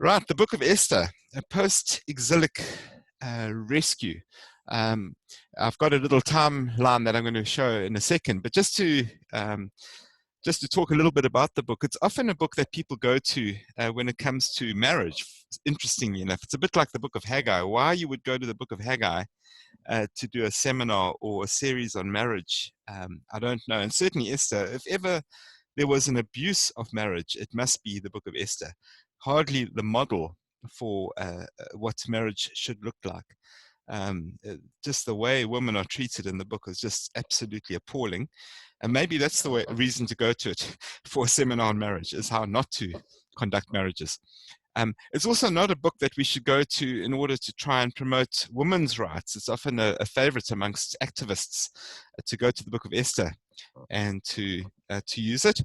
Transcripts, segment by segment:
Right, the Book of Esther, a post-exilic rescue. Um, I've got a little timeline that I'm going to show in a second, but just to talk a little bit about the book, it's often a book that people go to when it comes to marriage. Interestingly enough, it's a bit like the Book of Haggai. Why you would go to the Book of Haggai to do a seminar or a series on marriage, I don't know. And certainly Esther, if ever there was an abuse of marriage, it must be the Book of Esther. Hardly the model for what marriage should look like. Just the way women are treated in the book is just absolutely appalling. And maybe that's the reason to go to it for a seminar on marriage, is how not to conduct marriages. It's also not a book that we should go to in order to try and promote women's rights. It's often a favorite amongst activists to go to the Book of Esther and to use it.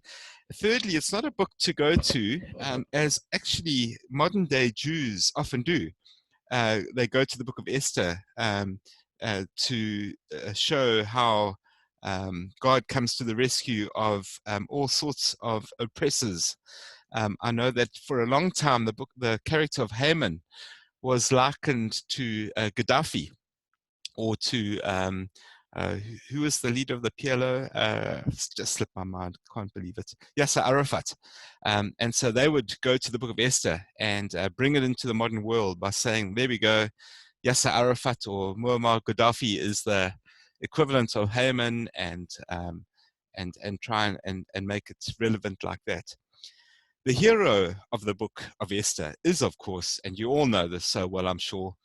Thirdly, it's not a book to go to as actually modern day Jews often do. They go to the Book of Esther to show how God comes to the rescue of all sorts of oppressors. I know that for a long time the character of Haman was likened to Gaddafi, or to who was the leader of the PLO? It's just slipped my mind. Can't believe it. Yasser Arafat. And so they would go to the Book of Esther and bring it into the modern world by saying, "There we go, Yasser Arafat or Muammar Gaddafi is the equivalent of Haman," and try and make it relevant like that. The hero of the Book of Esther is, of course, and you all know this so well, I'm sure,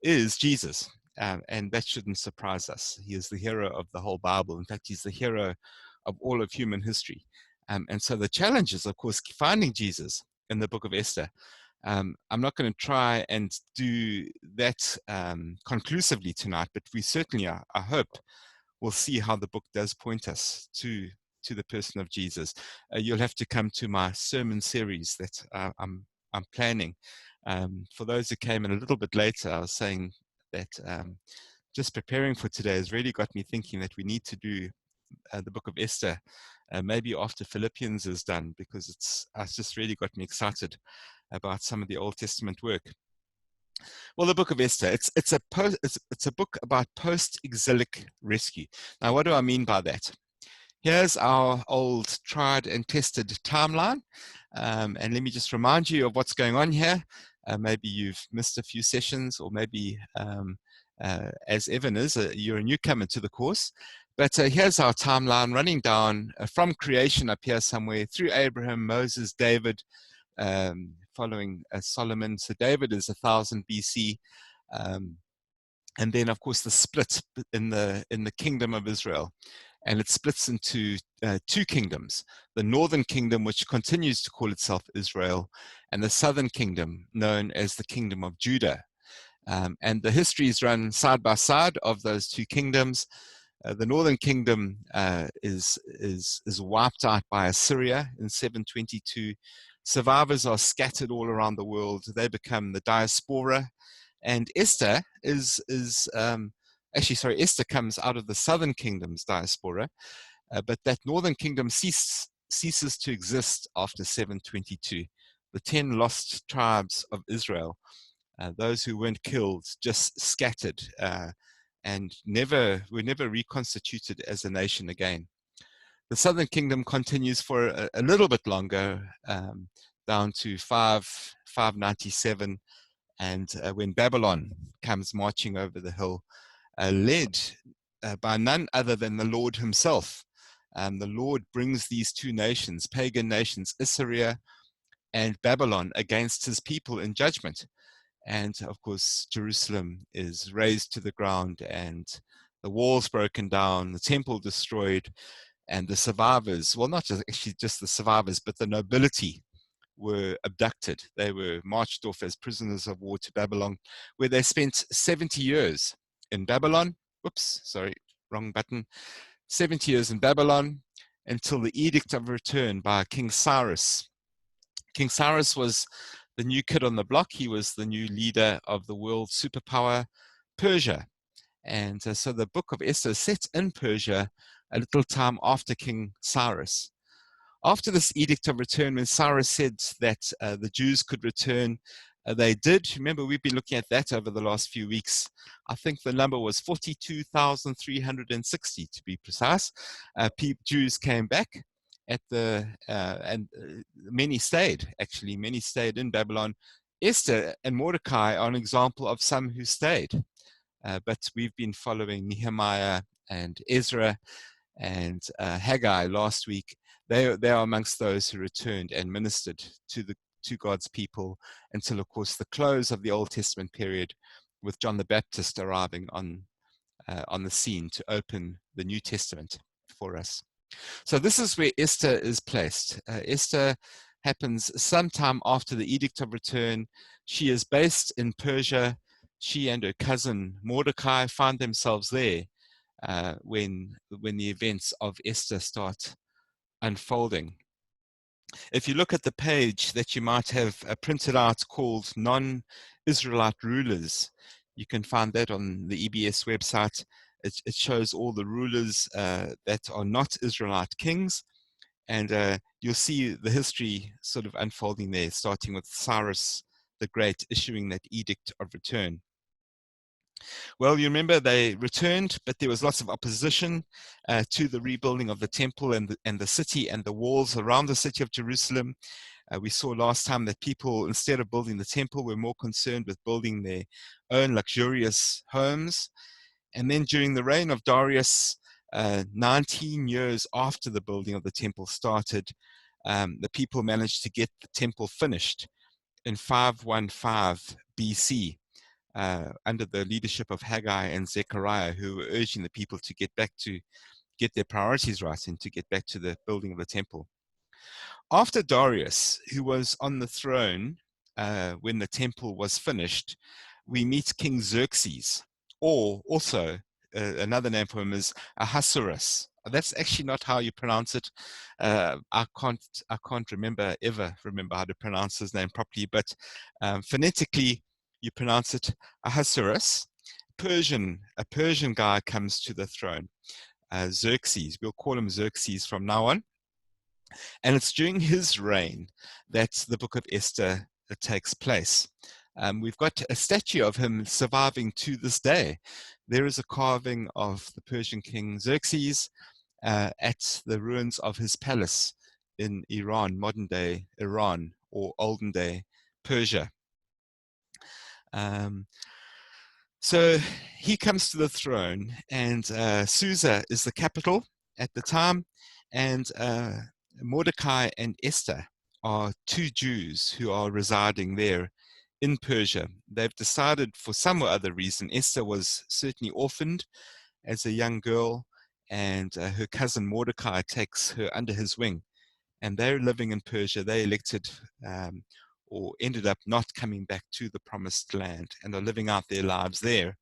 is Jesus. And that shouldn't surprise us. He is the hero of the whole Bible. In fact, he's the hero of all of human history. And so the challenge is, of course, finding Jesus in the Book of Esther. I'm not going to try and do that conclusively tonight, but we certainly, I hope, will see how the book does point us to the person of Jesus. You'll have to come to my sermon series that I'm planning. For those who came in a little bit later, I was saying that just preparing for today has really got me thinking that we need to do the book of Esther, maybe after Philippians is done, because it's just really got me excited about some of the Old Testament work. Well, the book of Esther, it's a book about post-exilic rescue. Now, what do I mean by that? Here's our old tried and tested timeline. And let me just remind you of what's going on here. Maybe you've missed a few sessions, or maybe as Evan is, you're a newcomer to the course. But here's our timeline running down from creation up here somewhere through Abraham, Moses, David, following Solomon. So David is 1000 BC. And then, of course, the split in the kingdom of Israel. And it splits into two kingdoms, the northern kingdom, which continues to call itself Israel, and the southern kingdom, known as the kingdom of Judah. And the histories run side by side of those two kingdoms. The northern kingdom is wiped out by Assyria in 722. Survivors are scattered all around the world. They become the diaspora. And Esther Esther comes out of the southern kingdom's diaspora, but that northern kingdom ceases to exist after 722. The 10 lost tribes of Israel, those who weren't killed, just scattered and were never reconstituted as a nation again. The southern kingdom continues for a little bit longer, down to 597, and when Babylon comes marching over the hill, led by none other than the Lord himself. The Lord brings these two nations, pagan nations, Assyria and Babylon, against his people in judgment. And of course, Jerusalem is razed to the ground, and the walls broken down, the temple destroyed, and the survivors, well, not just the survivors, but the nobility were abducted. They were marched off as prisoners of war to Babylon, where they spent 70 years in Babylon. Whoops, sorry, wrong button. 70 years in Babylon until the Edict of Return by King Cyrus. King Cyrus was the new kid on the block. He was the new leader of the world superpower, Persia. And so the book of Esther is set in Persia a little time after King Cyrus. After this edict of return, when Cyrus said that the Jews could return, they did. Remember, we've been looking at that over the last few weeks. I think the number was 42,360 to be precise. Jews came back at and many stayed, actually. Many stayed in Babylon. Esther and Mordecai are an example of some who stayed. But we've been following Nehemiah and Ezra and Haggai last week. They are amongst those who returned and ministered to God's people until, of course, the close of the Old Testament period, with John the Baptist arriving on the scene to open the New Testament for us. So this is where Esther is placed. Esther happens sometime after the Edict of Return. She is based in Persia. She and her cousin Mordecai find themselves there when the events of Esther start unfolding. If you look at the page that you might have printed out called Non-Israelite Rulers, you can find that on the EBS website. It shows all the rulers that are not Israelite kings, and you'll see the history sort of unfolding there, starting with Cyrus the Great issuing that edict of return. Well, you remember they returned, but there was lots of opposition to the rebuilding of the temple and the city and the walls around the city of Jerusalem. We saw last time that people, instead of building the temple, were more concerned with building their own luxurious homes. And then during the reign of Darius, 19 years after the building of the temple started, the people managed to get the temple finished in 515 BC. Under the leadership of Haggai and Zechariah, who were urging the people to get their priorities right and to get back to the building of the temple. After Darius, who was on the throne when the temple was finished, we meet King Xerxes, or also another name for him is Ahasuerus. That's actually not how you pronounce it. I can't ever remember how to pronounce his name properly, but phonetically, you pronounce it Ahasuerus. A Persian guy comes to the throne. Xerxes, we'll call him Xerxes from now on. And it's during his reign that the book of Esther takes place. We've got a statue of him surviving to this day. There is a carving of the Persian king Xerxes at the ruins of his palace in Iran, modern day Iran, or olden day Persia. So he comes to the throne, and Susa is the capital at the time, and Mordecai and Esther are two Jews who are residing there in Persia. They've decided, for some or other reason, Esther was certainly orphaned as a young girl, and her cousin Mordecai takes her under his wing, and they're living in Persia. They elected or ended up not coming back to the promised land and are living out their lives there.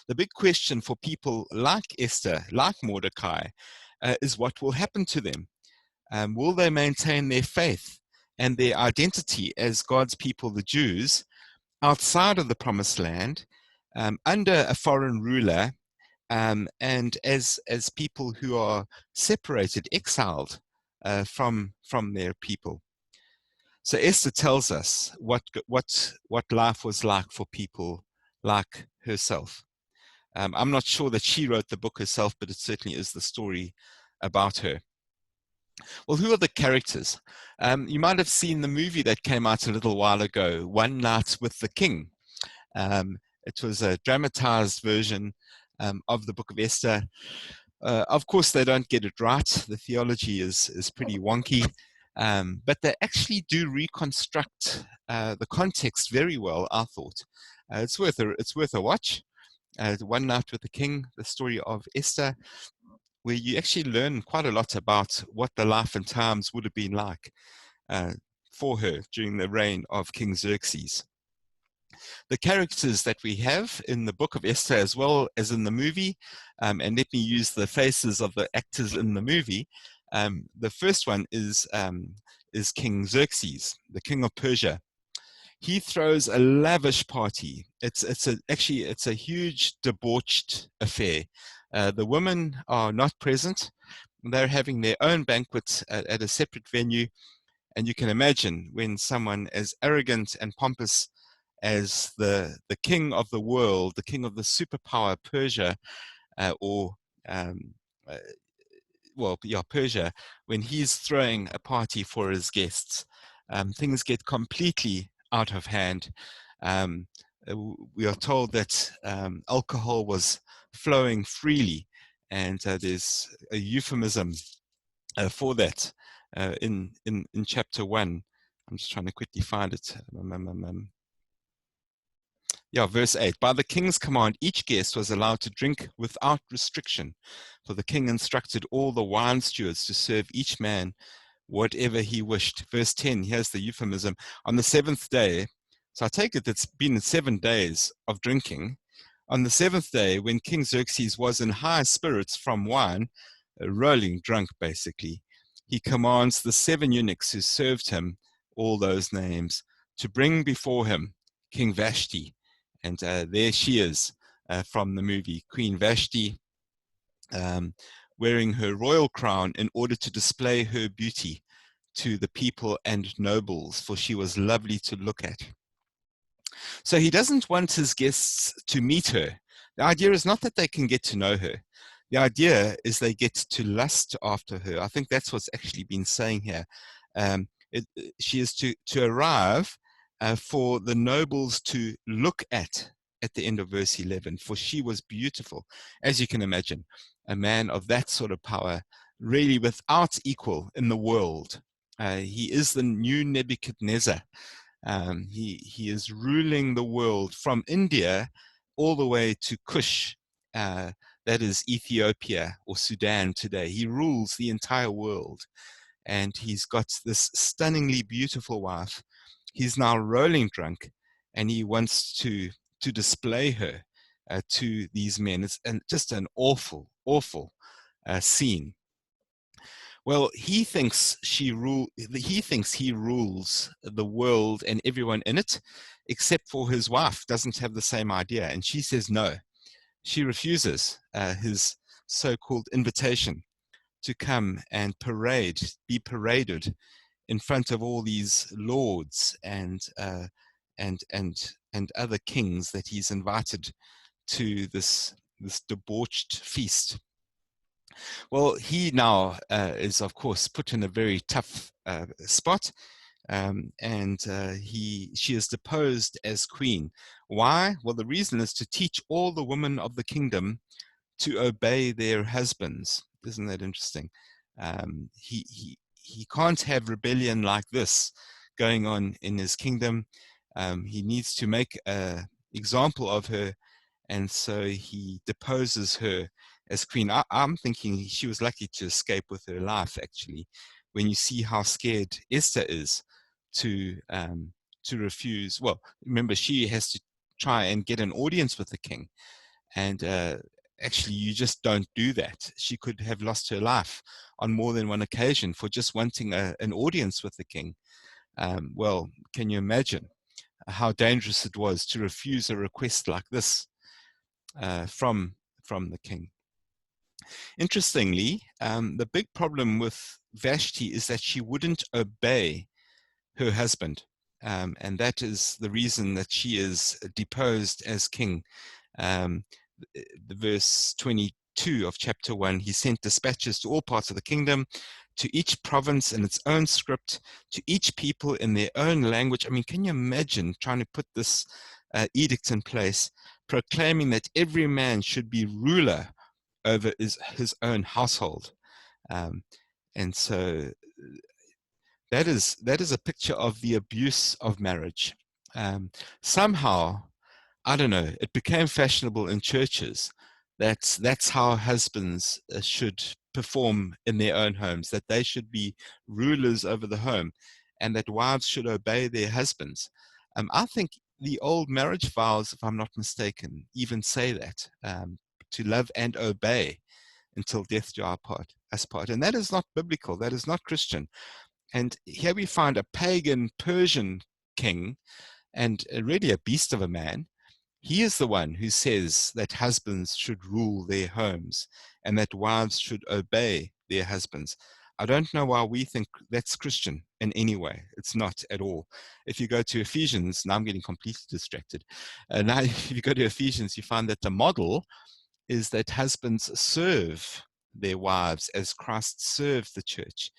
The big question for people like Esther, like Mordecai, is what will happen to them? Will they maintain their faith and their identity as God's people, the Jews, outside of the promised land, under a foreign ruler, and as people who are separated, exiled from their people? So Esther tells us what life was like for people like herself. I'm not sure that she wrote the book herself, but it certainly is the story about her. Well, who are the characters? You might have seen the movie that came out a little while ago, One Night with the King. It was a dramatized version of the book of Esther. Of course, they don't get it right. The theology is pretty wonky. But they actually do reconstruct the context very well, I thought. It's worth a watch. One Night with the King, the story of Esther, where you actually learn quite a lot about what the life and times would have been like for her during the reign of King Xerxes. The characters that we have in the book of Esther as well as in the movie, and let me use the faces of the actors in the movie. The first one is King Xerxes, the king of Persia. He throws a lavish party. It's a huge debauched affair. The women are not present. They're having their own banquet at a separate venue. And you can imagine when someone as arrogant and pompous as the king of the world, the king of the superpower Persia, or um, uh, well, yeah, Persia, when he's throwing a party for his guests, things get completely out of hand. Um, we are told that alcohol was flowing freely, and there's a euphemism for that in chapter 1. I'm just trying to quickly find it. Yeah, verse 8. By the king's command, each guest was allowed to drink without restriction, for the king instructed all the wine stewards to serve each man whatever he wished. Verse 10, here's the euphemism. On the seventh day, so I take it it's been 7 days of drinking. On the seventh day, when King Xerxes was in high spirits from wine, rolling drunk basically, he commands the 7 eunuchs who served him, all those names, to bring before him King Vashti. And there she is from the movie, Queen Vashti, wearing her royal crown in order to display her beauty to the people and nobles, for she was lovely to look at. So he doesn't want his guests to meet her. The idea is not that they can get to know her. The idea is they get to lust after her. I think that's what's actually been saying here. She is to arrive for the nobles to look at the end of verse 11, for she was beautiful. As you can imagine, a man of that sort of power, really without equal in the world. He is the new Nebuchadnezzar. He is ruling the world from India all the way to Kush, that is Ethiopia or Sudan today. He rules the entire world, and he's got this stunningly beautiful wife. He's now rolling drunk, and he wants to display her to these men. It's just an awful, awful scene. Well, he thinks he rules the world and everyone in it, except for his wife doesn't have the same idea, and she says no. She refuses his so-called invitation to come and be paraded in front of all these lords and other kings that he's invited to this debauched feast. Well, he now is, of course, put in a very tough spot, and she is deposed as queen. Why? Well, the reason is to teach all the women of the kingdom to obey their husbands. Isn't that interesting? He can't have rebellion like this going on in his kingdom. He needs to make an example of her, and so he deposes her as queen. I'm thinking she was lucky to escape with her life, actually, when you see how scared Esther is to refuse. Well, remember, she has to try and get an audience with the king, and actually you just don't do that. She could have lost her life on more than one occasion for just wanting an audience with the king. Well, can you imagine how dangerous it was to refuse a request like this from the king? Interestingly, the big problem with Vashti is that she wouldn't obey her husband, and that is the reason that she is deposed as king. The verse 22 of chapter 1, he sent dispatches to all parts of the kingdom, to each province in its own script, to each people in their own language. I mean, can you imagine trying to put this edict in place, proclaiming that every man should be ruler over his own household? And so that is a picture of the abuse of marriage. Somehow, I don't know, it became fashionable in churches that's how husbands should perform in their own homes, that they should be rulers over the home, and that wives should obey their husbands. I think the old marriage vows, if I'm not mistaken, even say that, to love and obey until death do us part. And that is not biblical. That is not Christian. And here we find a pagan Persian king, and really a beast of a man. He is the one who says that husbands should rule their homes and that wives should obey their husbands. I don't know why we think that's Christian in any way. It's not at all. If you go to Ephesians, now I'm getting completely distracted. Now, if you go to Ephesians, you find that the model is that husbands serve their wives as Christ served the church,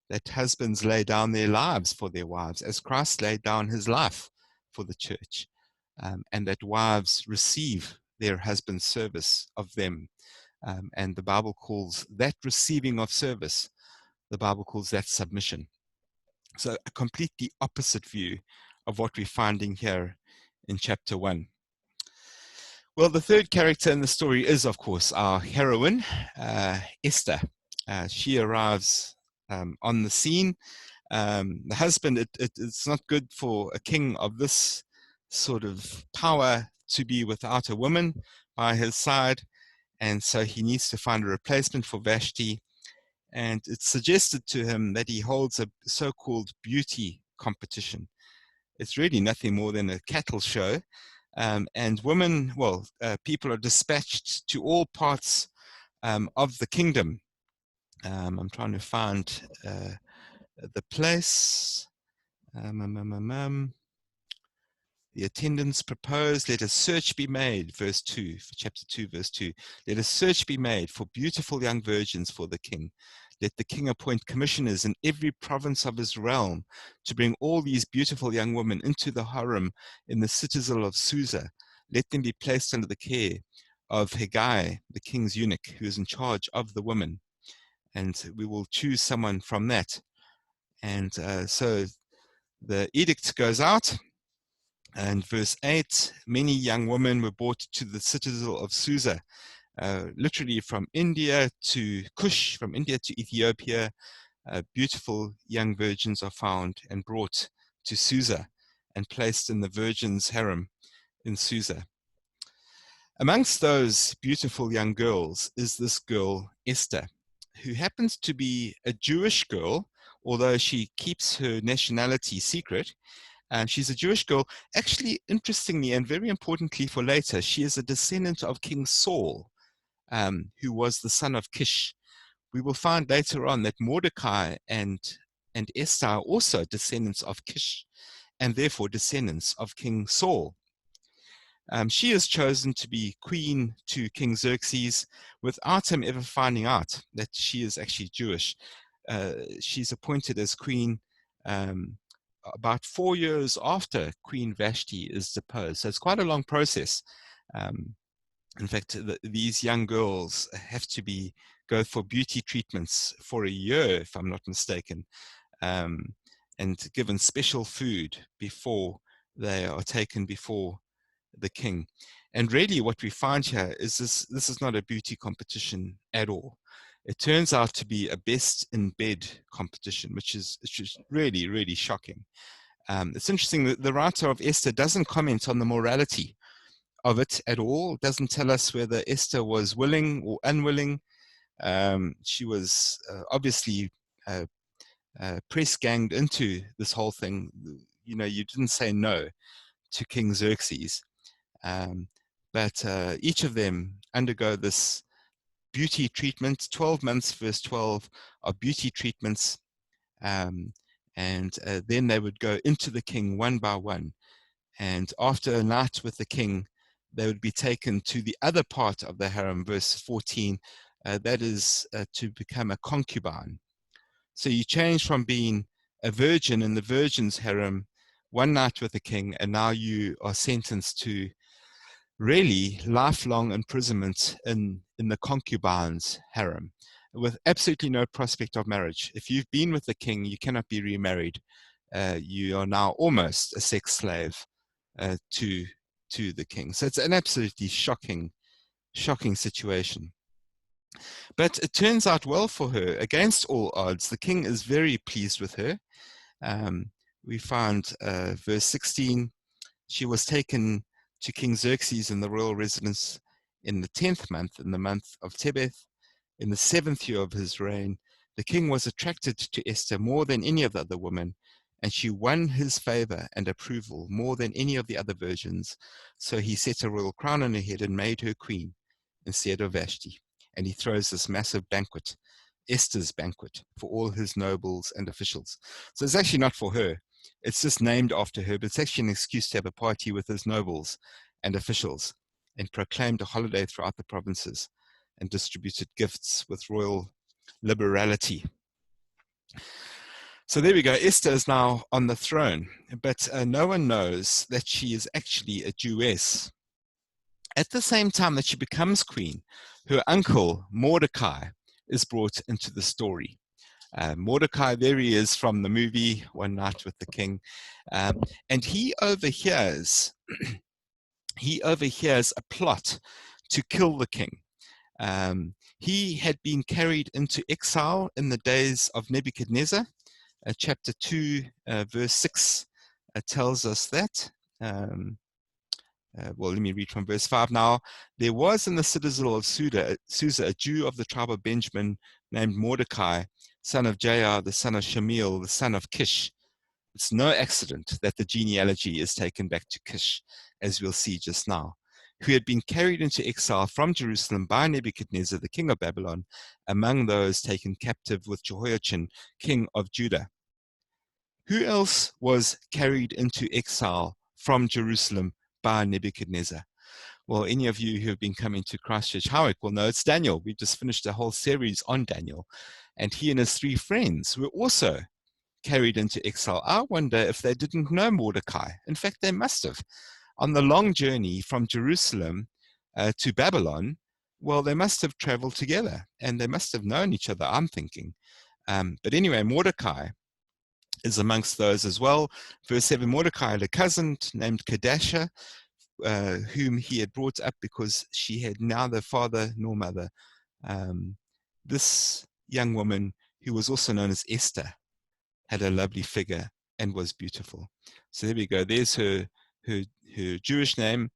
that husbands lay down their lives for their wives as Christ laid down his life for the church, and that wives receive their husband's service of them. And the Bible calls that receiving of service, the Bible calls that submission. So a completely opposite view of what we're finding here in chapter 1. Well, the third character in the story is, of course, our heroine, Esther. She arrives on the scene. The husband, it's not good for a king of this sort of power to be without a woman by his side. And so he needs to find a replacement for Vashti. And it's suggested to him that he holds a so-called beauty competition. It's really nothing more than a cattle show. And women, people are dispatched to all parts of the kingdom. I'm trying to find the place. The attendants proposed, let a search be made, verse 2, chapter 2, verse 2. Let a search be made for beautiful young virgins for the king. Let the king appoint commissioners in every province of his realm to bring all these beautiful young women into the harem in the citadel of Susa. Let them be placed under the care of Hegai, the king's eunuch, who is in charge of the women. And we will choose someone from that. And so the edict goes out. And verse 8, many young women were brought to the citadel of Susa, literally from India to Kush, from India to Ethiopia. Beautiful young virgins are found and brought to Susa and placed in the virgin's harem in Susa. Amongst those beautiful young girls is this girl, Esther, who happens to be a Jewish girl, although she keeps her nationality secret. She's a Jewish girl. Actually, interestingly and very importantly for later, she is a descendant of King Saul, who was the son of Kish. We will find later on that Mordecai and Esther are also descendants of Kish, and therefore descendants of King Saul. She is chosen to be queen to King Xerxes without him ever finding out that she is actually Jewish. She's appointed as queen about 4 years after Queen Vashti is deposed. So it's quite a long process. In fact, these young girls have to go for beauty treatments for a year, if I'm not mistaken, and given special food before they are taken before the king. And really what we find here is this is not a beauty competition at all. It turns out to be a best in bed competition, which is really, really shocking. It's interesting that the writer of Esther doesn't comment on the morality of it at all, doesn't tell us whether Esther was willing or unwilling. She was obviously press-ganged into this whole thing. You know, you didn't say no to King Xerxes, but each of them undergo this beauty treatment, 12 months, verse 12, of beauty treatments, and then they would go into the king one by one. And after a night with the king, they would be taken to the other part of the harem, verse 14, that is to become a concubine. So you change from being a virgin in the virgin's harem, one night with the king, and now you are sentenced to really lifelong imprisonment in the concubine's harem with absolutely no prospect of marriage. If you've been with the king, you cannot be remarried. You are now almost a sex slave to the king. So it's an absolutely shocking situation. But it turns out well for her. Against all odds, the king is very pleased with her. We find verse 16, she was taken to King Xerxes in the royal residence in the 10th month, in the month of Tebeth, in the 7th year of his reign. The king was attracted to Esther more than any of the other women, and she won his favor and approval more than any of the other virgins. So he set a royal crown on her head and made her queen instead of Vashti. And he throws this massive banquet Esther's banquet for all his nobles and officials. So it's actually not for her. It's just named after her, but it's actually an excuse to have a party with his nobles and officials, and proclaimed a holiday throughout the provinces and distributed gifts with royal liberality. So there we go. Esther is now on the throne, but no one knows that she is actually a Jewess. At the same time that she becomes queen, her uncle, Mordecai, is brought into the story. Mordecai, there he is from the movie One Night with the King, and he overhears a plot to kill the king. He had been carried into exile in the days of Nebuchadnezzar. Chapter 2, verse 6 tells us that. Well, let me read from verse 5 now. There was in the citadel of Susa a Jew of the tribe of Benjamin named Mordecai, son of Jair, the son of Shemiel, the son of Kish. It's no accident that the genealogy is taken back to Kish, as we'll see just now, who had been carried into exile from Jerusalem by Nebuchadnezzar, the king of Babylon, among those taken captive with Jehoiachin, king of Judah. Who else was carried into exile from Jerusalem by Nebuchadnezzar? Well, any of you who have been coming to Christchurch Howick will know it's Daniel. We've just finished a whole series on Daniel, and he and his 3 friends were also carried into exile. I wonder if they didn't know Mordecai. In fact, they must have. On the long journey from Jerusalem to Babylon, well, they must have traveled together, and they must have known each other, I'm thinking. But anyway, Mordecai is amongst those as well. Verse 7, Mordecai had a cousin named Kadasha, whom he had brought up because she had neither father nor mother. This young woman, who was also known as Esther, had a lovely figure and was beautiful. So there we go. There's her Jewish name,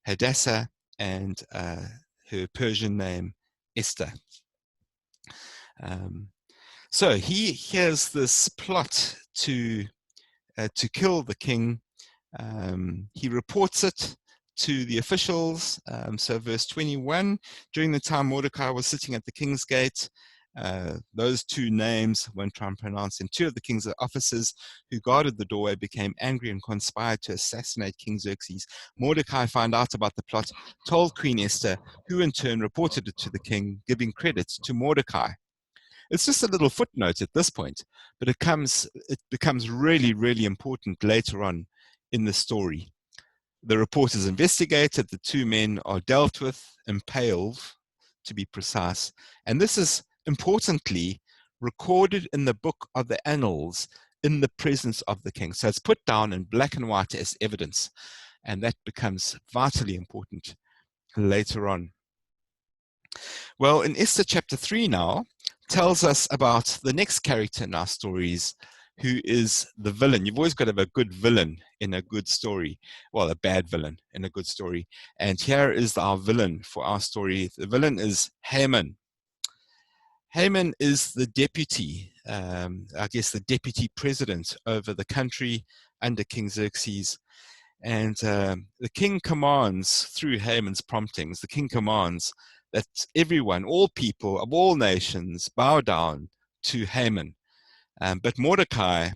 Hadassah, and her Persian name, Esther. So he hears this plot to kill the king. He reports it to the officials. So verse 21, during the time Mordecai was sitting at the king's gate, those 2 names, won't try and pronounce them, 2 of the king's officers who guarded the doorway became angry and conspired to assassinate King Xerxes. Mordecai found out about the plot, told Queen Esther, who in turn reported it to the king, giving credit to Mordecai. It's just a little footnote at this point, but it becomes really, really important later on in the story. The report is investigated, the 2 men are dealt with, impaled, to be precise, and this is importantly recorded in the book of the annals in the presence of the king. So it's put down in black and white as evidence, and that becomes vitally important later on. Well, in Esther chapter 3 now, tells us about the next character in our stories, who is the villain. You've always got to have a good villain in a good story. Well, a bad villain in a good story. And here is our villain for our story. The villain is Haman. Haman is the deputy, the deputy president over the country under King Xerxes. And the king commands, through Haman's promptings, the king commands that everyone, all people of all nations, bow down to Haman. But Mordecai,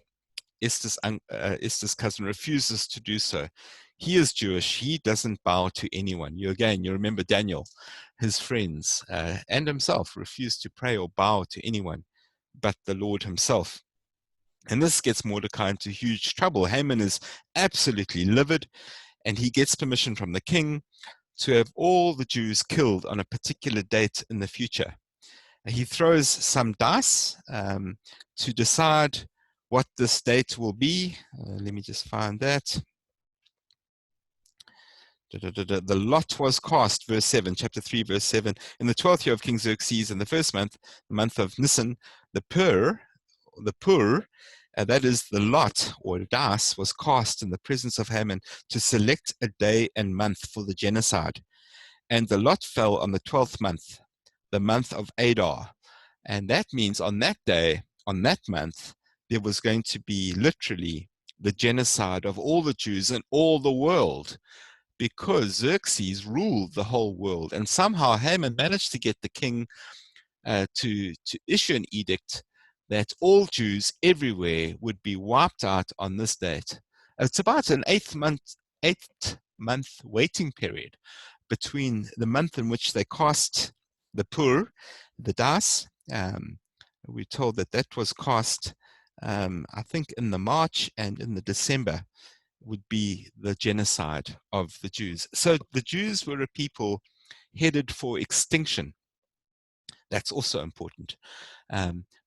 Esther's cousin, refuses to do so. He is Jewish. He doesn't bow to anyone. You remember Daniel, his friends, and himself refused to pray or bow to anyone but the Lord himself. And this gets Mordecai into huge trouble. Haman is absolutely livid, and he gets permission from the king to have all the Jews killed on a particular date in the future. He throws some dice to decide what this date will be. Let me just find that. The lot was cast, verse 7, chapter 3, verse 7. In the 12th year of King Xerxes, in the first month, the month of Nisan, the pur, that is the lot or dice, was cast in the presence of Haman to select a day and month for the genocide. And the lot fell on the 12th month, the month of Adar. And that means on that day, on that month, there was going to be literally the genocide of all the Jews in all the world, because Xerxes ruled the whole world. And somehow Haman managed to get the king to issue an edict that all Jews everywhere would be wiped out on this date. It's about an 8 month waiting period between the month in which they cast the pur, the dice. We're told that that was cast, I think, in the March, and in the December would be the genocide of the Jews. So the Jews were a people headed for extinction. That's also important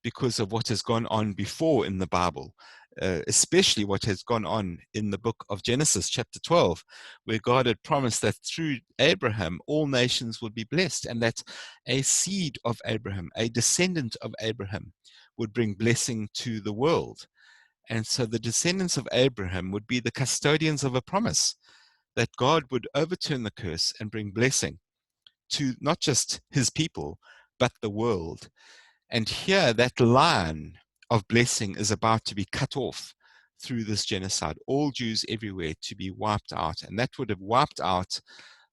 because of what has gone on before in the Bible, especially what has gone on in the book of Genesis, chapter 12, where God had promised that through Abraham, all nations would be blessed, and that a seed of Abraham, a descendant of Abraham, would bring blessing to the world. And so the descendants of Abraham would be the custodians of a promise that God would overturn the curse and bring blessing to not just his people, but the world. And here, that line of blessing is about to be cut off through this genocide. All Jews everywhere to be wiped out. And that would have wiped out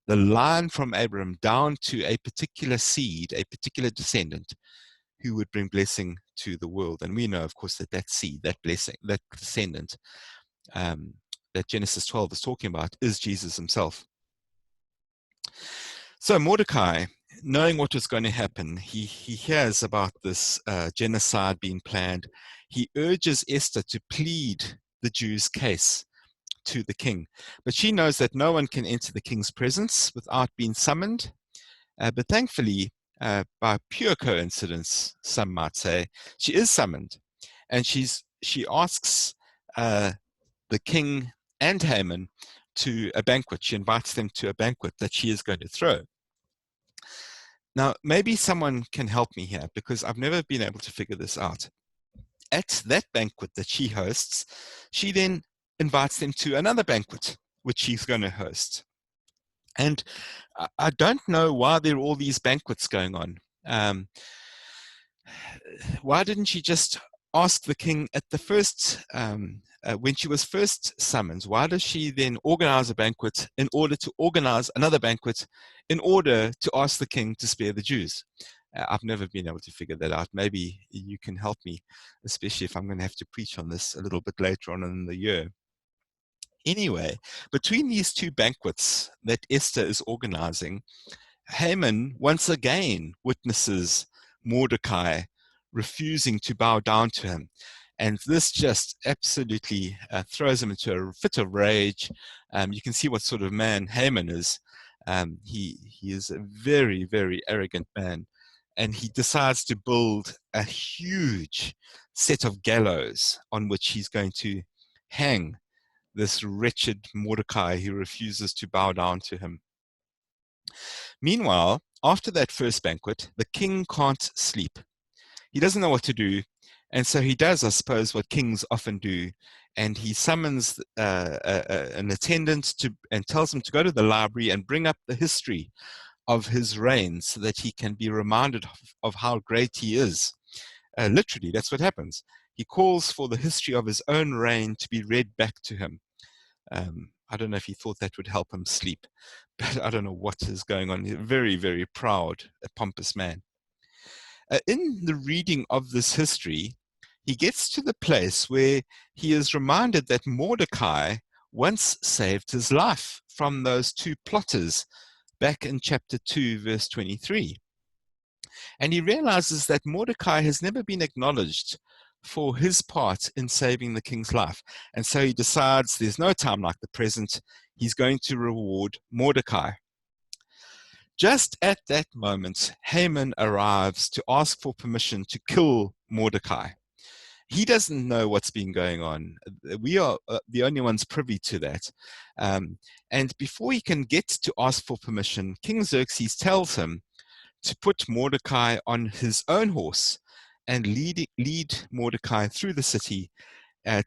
the line from Abraham down to a particular seed, a particular descendant, who would bring blessing to the world. And we know, of course, that that seed, that blessing, that descendant that Genesis 12 is talking about is Jesus himself. So Mordecai, knowing what was going to happen, he hears about this genocide being planned. He urges Esther to plead the Jews' case to the king. But she knows that no one can enter the king's presence without being summoned. But thankfully, by pure coincidence, some might say, she is summoned. And she asks the king and Haman to a banquet. She invites them to a banquet that she is going to throw. Now, maybe someone can help me here, because I've never been able to figure this out. At that banquet that she hosts, she then invites them to another banquet, which she's going to host. And I don't know why there are all these banquets going on. Why didn't she just ask the king at the first, when she was first summoned? Why does she then organize a banquet in order to organize another banquet in order to ask the king to spare the Jews? I've never been able to figure that out. Maybe you can help me, especially if I'm going to have to preach on this a little bit later on in the year. Anyway, between these two banquets that Esther is organizing, Haman once again witnesses Mordecai refusing to bow down to him. And this just absolutely throws him into a fit of rage. You can see what sort of man Haman is. He is a very, very arrogant man. And he decides to build a huge set of gallows on which he's going to hang this wretched Mordecai who refuses to bow down to him. Meanwhile, after that first banquet, the king can't sleep. He doesn't know what to do, and so he does, I suppose, what kings often do, and he summons an attendant and tells him to go to the library and bring up the history of his reign so that he can be reminded of how great he is. Literally, that's what happens. He calls for the history of his own reign to be read back to him. I don't know if he thought that would help him sleep, but I don't know what is going on. He's a very, very proud, pompous man. In the reading of this history, he gets to the place where he is reminded that Mordecai once saved his life from those two plotters back in chapter 2, verse 23. And he realizes that Mordecai has never been acknowledged for his part in saving the king's life. And so he decides there's no time like the present. He's going to reward Mordecai. Just at that moment, Haman arrives to ask for permission to kill Mordecai. He doesn't know what's been going on. We are the only ones privy to that. And before he can get to ask for permission, King Xerxes tells him to put Mordecai on his own horse and lead Mordecai through the city,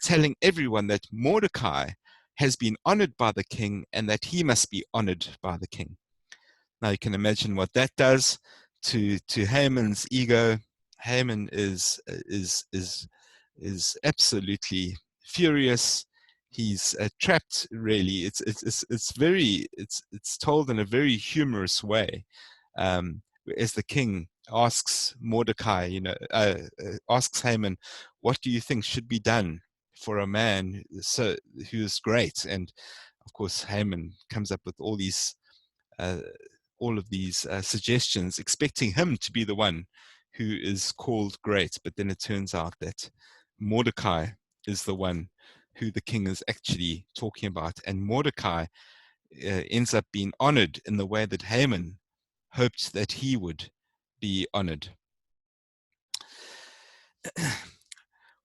telling everyone that Mordecai has been honored by the king and that he must be honored by the king. Now you can imagine what that does to Haman's ego. Haman is absolutely furious. He's trapped. Really, it's told in a very humorous way, as the king asks Mordecai, asks Haman, what do you think should be done for a man who is great? And of course, Haman comes up with uh, all of these suggestions, expecting him to be the one who is called great. But then it turns out that Mordecai is the one who the king is actually talking about. And Mordecai ends up being honored in the way that Haman hoped that he would be honored.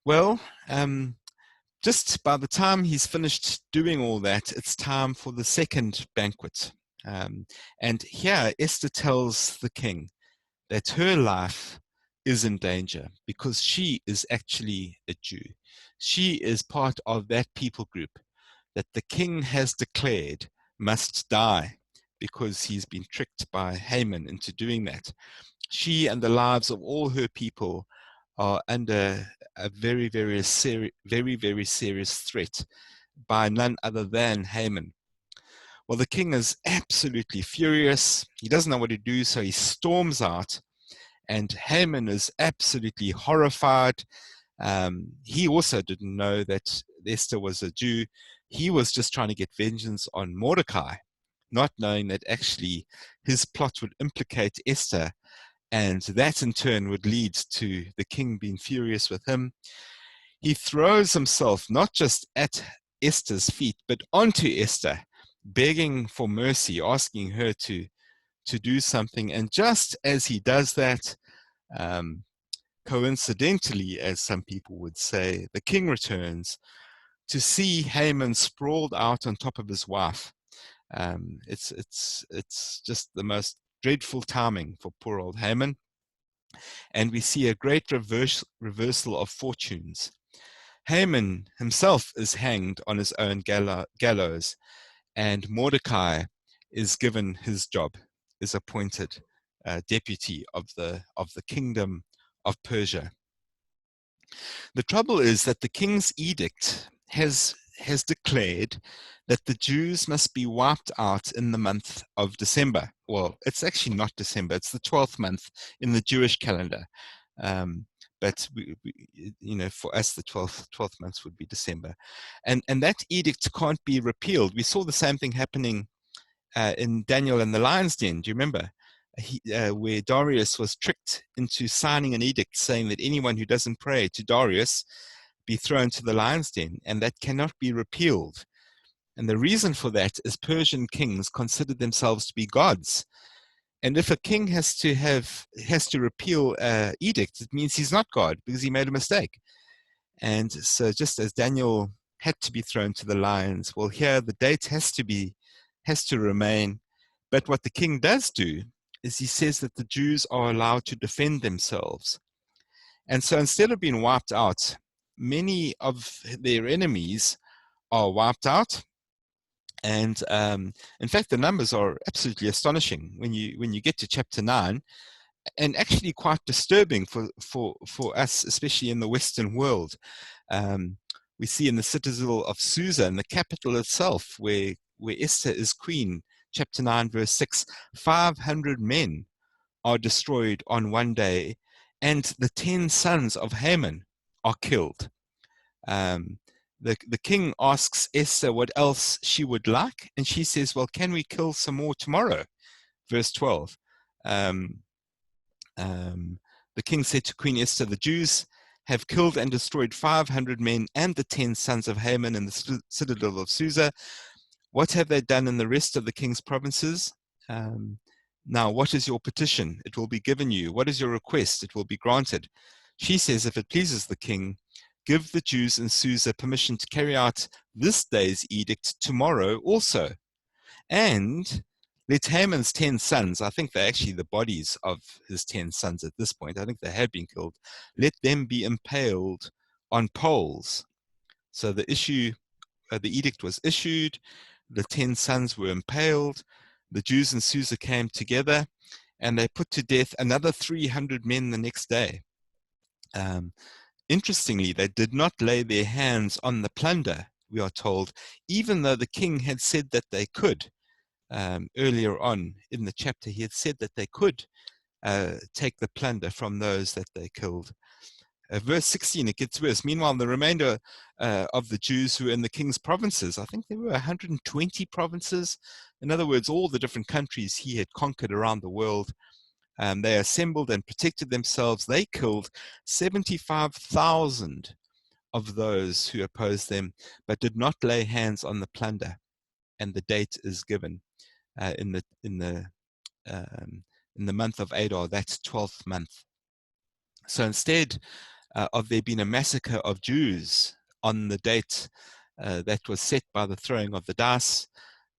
Well, just by the time he's finished doing all that, it's time for the second banquet. And here Esther tells the king that her life is in danger because she is actually a Jew. She is part of that people group that the king has declared must die because he's been tricked by Haman into doing that. She and the lives of all her people are under a very, very serious threat by none other than Haman. Well, the king is absolutely furious. He doesn't know what to do, so he storms out, and Haman is absolutely horrified. He also didn't know that Esther was a Jew. He was just trying to get vengeance on Mordecai, not knowing that actually his plot would implicate Esther, and that in turn would lead to the king being furious with him. He throws himself not just at Esther's feet, but onto Esther, begging for mercy, asking her to do something. And just as he does that, coincidentally, as some people would say, the king returns to see Haman sprawled out on top of his wife. It's just the most dreadful timing for poor old Haman. And we see a great reversal of fortunes. Haman himself is hanged on his own gallows, and Mordecai is given his job, is appointed deputy of the kingdom of Persia. The trouble is that the king's edict has declared that the Jews must be wiped out in the month of December. Well, it's actually not December, it's the 12th month in the Jewish calendar. But for us, the 12th month would be December. And that edict can't be repealed. We saw the same thing happening in Daniel and the Lion's Den. Do you remember? Where Darius was tricked into signing an edict saying that anyone who doesn't pray to Darius be thrown to the lion's den, and that cannot be repealed. And the reason for that is Persian kings considered themselves to be gods. And if a king has to repeal an edict, it means he's not God because he made a mistake. And so just as Daniel had to be thrown to the lions, well, here the date has to remain. But what the king does do is he says that the Jews are allowed to defend themselves. And so instead of being wiped out, many of their enemies are wiped out. And in fact, the numbers are absolutely astonishing when you get to chapter 9, and actually quite disturbing for us, especially in the Western world. We see in the citadel of Susa, in the capital itself, where Esther is queen, chapter 9, verse 6, 500 men are destroyed on one day, and the 10 sons of Haman are killed. The king asks Esther what else she would like, and she says, well, can we kill some more tomorrow? Verse 12. The king said to Queen Esther, the Jews have killed and destroyed 500 men and the 10 sons of Haman in the citadel of Susa. What have they done in the rest of the king's provinces? Now, what is your petition? It will be given you. What is your request? It will be granted. She says, if it pleases the king, give the Jews in Susa permission to carry out this day's edict tomorrow also. And let Haman's 10 sons, I think they're actually the bodies of his 10 sons at this point, I think they had been killed, let them be impaled on poles. So the edict was issued, the 10 sons were impaled, the Jews in Susa came together, and they put to death another 300 men the next day. Interestingly, they did not lay their hands on the plunder, we are told, even though the king had said that they could. Earlier on in the chapter, he had said that they could take the plunder from those that they killed. Verse 16, it gets worse. Meanwhile, the remainder of the Jews who were in the king's provinces, I think there were 120 provinces. In other words, all the different countries he had conquered around the world. They assembled and protected themselves. They killed 75,000 of those who opposed them, but did not lay hands on the plunder. And the date is given in the month of Adar. That's 12th month. So instead of there being a massacre of Jews on the date that was set by the throwing of the dice,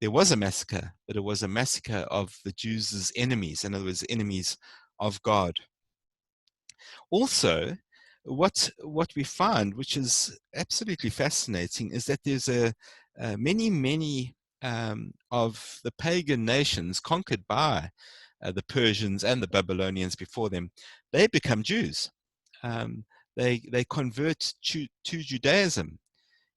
there was a massacre, but it was a massacre of the Jews' enemies, in other words, enemies of God. Also, what we find, which is absolutely fascinating, is that there's many of the pagan nations conquered by the Persians and the Babylonians before them, they become Jews. They convert to Judaism.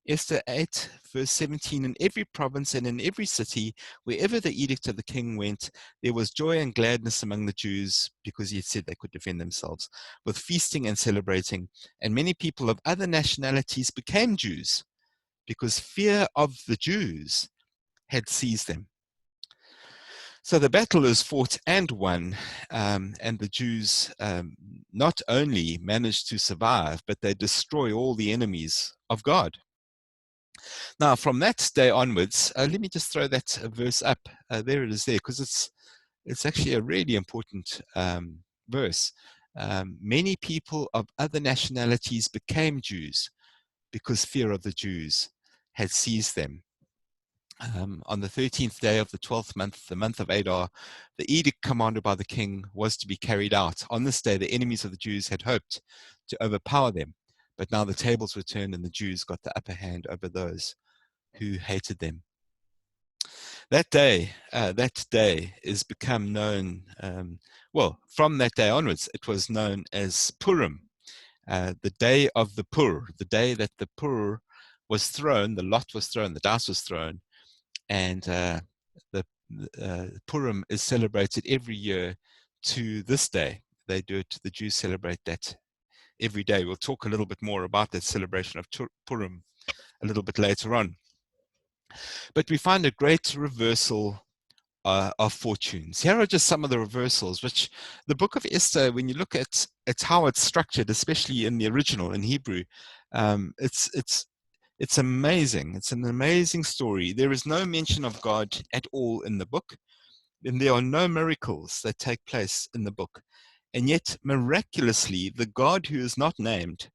Esther 8, verse 17, in every province and in every city, wherever the edict of the king went, there was joy and gladness among the Jews, because he had said they could defend themselves, with feasting and celebrating. And many people of other nationalities became Jews, because fear of the Jews had seized them. So the battle is fought and won, and the Jews not only managed to survive, but they destroy all the enemies of God. Now, from that day onwards, let me just throw that verse up. There it is there, because it's actually a really important verse. Many people of other nationalities became Jews because fear of the Jews had seized them. On the 13th day of the 12th month, the month of Adar, the edict commanded by the king was to be carried out. On this day, the enemies of the Jews had hoped to overpower them, but now the tables were turned and the Jews got the upper hand over those who hated them. That day is become known, well, from that day onwards, it was known as Purim, the day of the Pur, the day that the Pur was thrown, the lot was thrown, the dice was thrown, and the Purim is celebrated every year to this day. They do it, the Jews celebrate that every day. We'll talk a little bit more about that celebration of Purim a little bit later on. But we find a great reversal of fortunes. Here are just some of the reversals, which the book of Esther, when you look at how it's structured, especially in the original in Hebrew, it's amazing. It's an amazing story. There is no mention of God at all in the book, and there are no miracles that take place in the book. And yet, miraculously, the God who is not named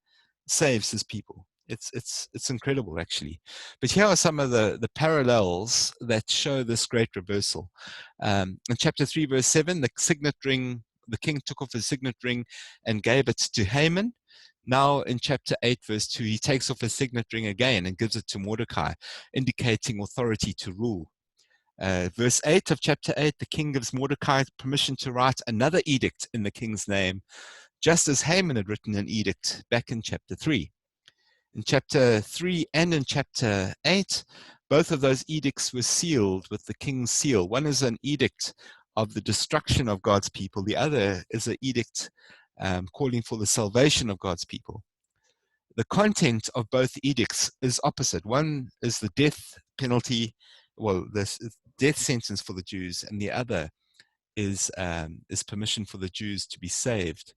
saves his people. It's incredible, actually. But here are some of the parallels that show this great reversal. In chapter 3, verse 7, the signet ring, the king took off his signet ring and gave it to Haman. Now in chapter 8, verse 2, he takes off his signet ring again and gives it to Mordecai, indicating authority to rule. Verse 8 of chapter 8, the king gives Mordecai permission to write another edict in the king's name, just as Haman had written an edict back in chapter 3. In chapter 3 and in chapter 8, both of those edicts were sealed with the king's seal. One is an edict of the destruction of God's people. The other is an edict calling for the salvation of God's people. The content of both edicts is opposite. One is the death penalty, well, this death sentence for the Jews, and the other is permission for the Jews to be saved.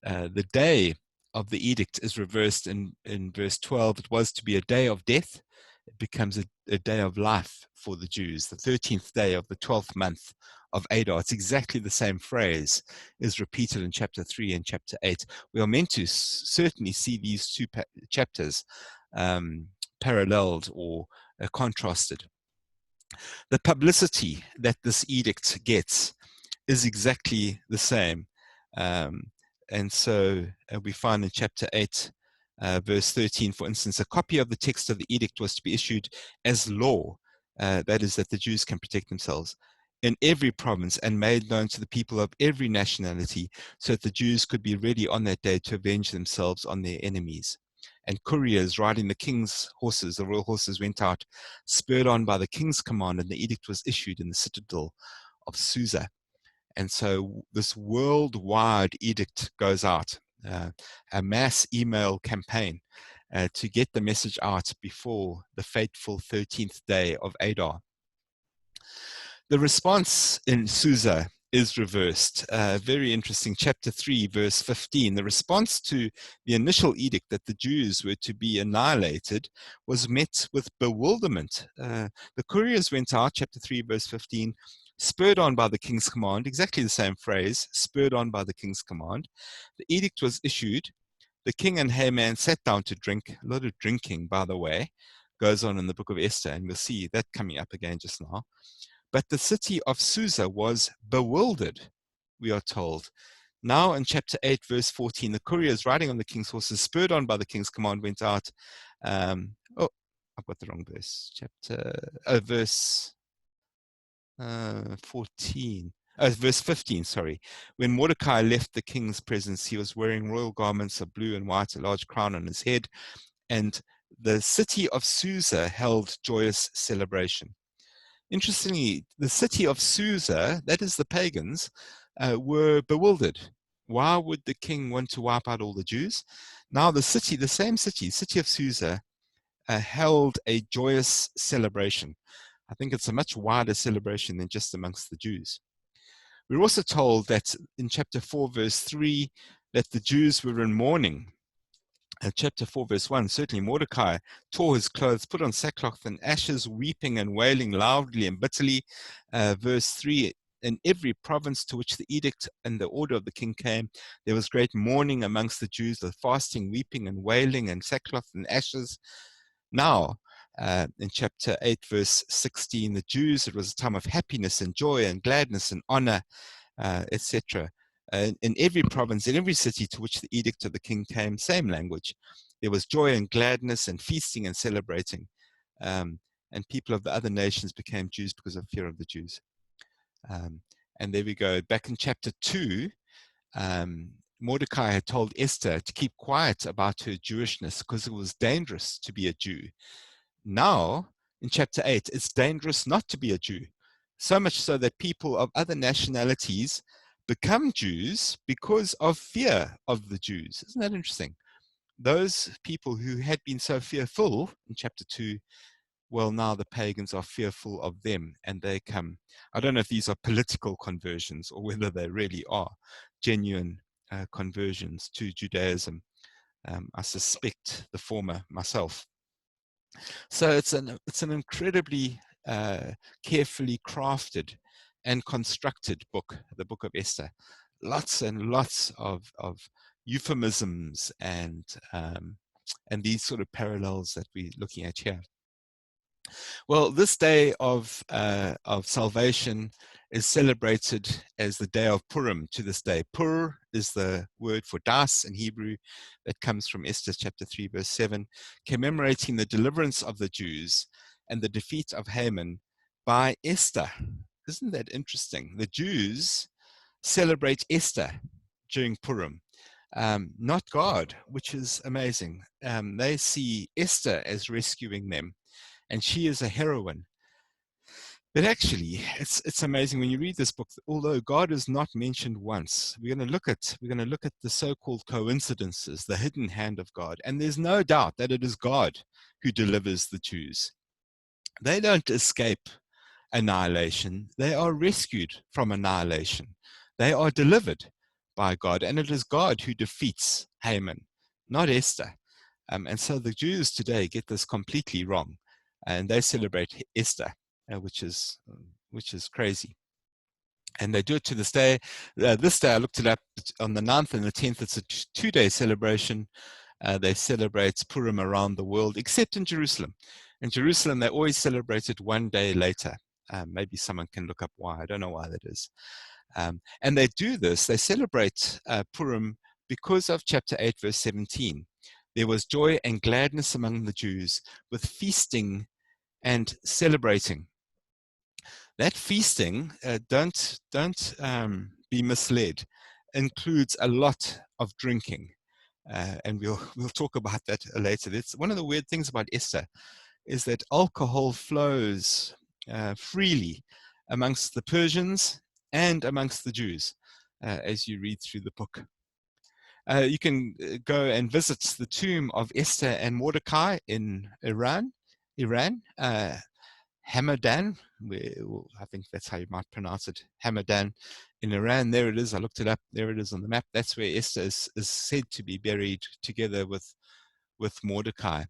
The day of the edict is reversed in verse 12. It was to be a day of death. It becomes a day of life for the Jews. The 13th day of the 12th month of Adar. It's exactly the same phrase is repeated in chapter 3 and chapter 8. We are meant to certainly see these two chapters paralleled or contrasted. The publicity that this edict gets is exactly the same. And so we find in chapter 8, verse 13, for instance, a copy of the text of the edict was to be issued as law, that is, that the Jews can protect themselves, in every province and made known to the people of every nationality, so that the Jews could be ready on that day to avenge themselves on their enemies. And couriers riding the king's horses, the royal horses, went out, spurred on by the king's command, and the edict was issued in the citadel of Susa. And so this worldwide edict goes out, a mass email campaign to get the message out before the fateful 13th day of Adar. The response in Susa is reversed. Very interesting. Chapter 3, verse 15. The response to the initial edict that the Jews were to be annihilated was met with bewilderment. The couriers went out, chapter 3, verse 15, spurred on by the king's command, exactly the same phrase, spurred on by the king's command. The edict was issued. The king and Haman sat down to drink. A lot of drinking, by the way, goes on in the book of Esther, and we'll see that coming up again just now. But the city of Susa was bewildered, we are told. Now in chapter 8, verse 14, the couriers riding on the king's horses, spurred on by the king's command, went out. I've got the wrong verse. Verse 14. Verse 15, sorry. When Mordecai left the king's presence, he was wearing royal garments of blue and white, a large crown on his head, and the city of Susa held joyous celebration. Interestingly, the city of Susa, that is the pagans, were bewildered. Why would the king want to wipe out all the Jews? Now the same city of Susa, held a joyous celebration. I think it's a much wider celebration than just amongst the Jews. We're also told that in chapter 4, verse 3, that the Jews were in mourning. Chapter 4, verse 1, certainly Mordecai tore his clothes, put on sackcloth and ashes, weeping and wailing loudly and bitterly. Verse 3, in every province to which the edict and the order of the king came, there was great mourning amongst the Jews, with fasting, weeping and wailing and sackcloth and ashes. Now, in chapter 8, verse 16, the Jews, it was a time of happiness and joy and gladness and honor, etc. In every province, in every city to which the edict of the king came, same language. There was joy and gladness and feasting and celebrating. And people of the other nations became Jews because of fear of the Jews. And there we go. Back in chapter 2, Mordecai had told Esther to keep quiet about her Jewishness because it was dangerous to be a Jew. Now, in chapter 8, it's dangerous not to be a Jew. So much so that people of other nationalities become Jews because of fear of the Jews. Isn't that interesting? Those people who had been so fearful in chapter 2, well, now the pagans are fearful of them and they come. I don't know if these are political conversions or whether they really are genuine conversions to Judaism. I suspect the former myself. So it's an incredibly carefully crafted and constructed book, the book of Esther. Lots and lots of euphemisms and these sort of parallels that we're looking at here. Well, this day of salvation is celebrated as the day of Purim to this day. Pur is the word for das in Hebrew that comes from Esther chapter 3, verse 7, commemorating the deliverance of the Jews and the defeat of Haman by Esther. Isn't that interesting? The Jews celebrate Esther during Purim, not God, which is amazing. They see Esther as rescuing them, and she is a heroine. But actually, it's amazing when you read this book. Although God is not mentioned once, we're going to look at the so-called coincidences, the hidden hand of God, and there's no doubt that it is God who delivers the Jews. They don't escape annihilation; they are rescued from annihilation. They are delivered by God, and it is God who defeats Haman, not Esther. And so the Jews today get this completely wrong, and they celebrate Esther. Which is crazy. And they do it to this day. This day, I looked it up on the 9th and the 10th. It's a 2-day celebration. They celebrate Purim around the world, except in Jerusalem. In Jerusalem, they always celebrate it 1 day later. Maybe someone can look up why. I don't know why that is. And they do this. They celebrate Purim because of chapter 8, verse 17. There was joy and gladness among the Jews with feasting and celebrating. That feasting, don't be misled, includes a lot of drinking, and we'll talk about that later. That's one of the weird things about Esther, is that alcohol flows freely amongst the Persians and amongst the Jews as you read through the book. You can go and visit the tomb of Esther and Mordecai in Iran, Hamadan, I think that's how you might pronounce it, Hamadan in Iran. There it is. I looked it up. There it is on the map. That's where Esther is said to be buried together with Mordecai.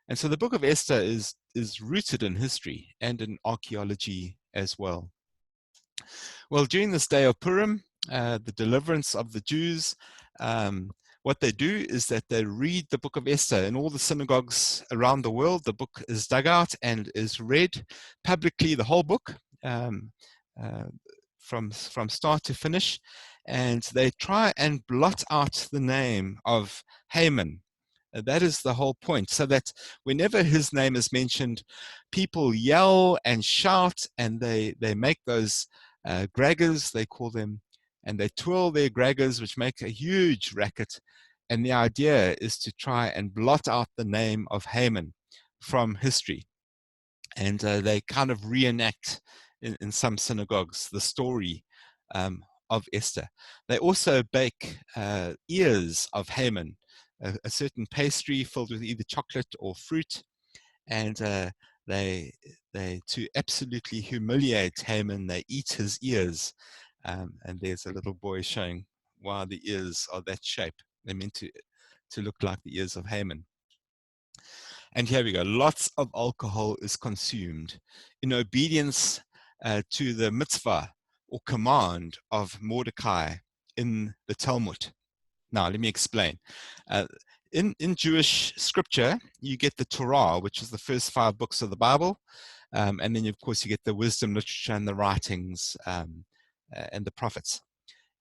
And so the book of Esther is rooted in history and in archaeology as well. Well, during this day of Purim, the deliverance of the Jews, what they do is that they read the book of Esther in all the synagogues around the world. The book is dug out and is read publicly, the whole book, from start to finish. And they try and blot out the name of Haman. That is the whole point, so that whenever his name is mentioned, people yell and shout, and they make those graggers, they call them, and they twirl their graggers, which make a huge racket. And the idea is to try and blot out the name of Haman from history. And they kind of reenact in some synagogues the story of Esther. They also bake ears of Haman, a certain pastry filled with either chocolate or fruit, and they to absolutely humiliate Haman, they eat his ears, and there's a little boy showing why the ears are that shape. They're meant to look like the ears of Haman. And here we go. Lots of alcohol is consumed in obedience to the mitzvah or command of Mordecai in the Talmud. Now, let me explain. In Jewish scripture, you get the Torah, which is the first 5 books of the Bible. And then, of course, you get the wisdom literature and the writings and the prophets.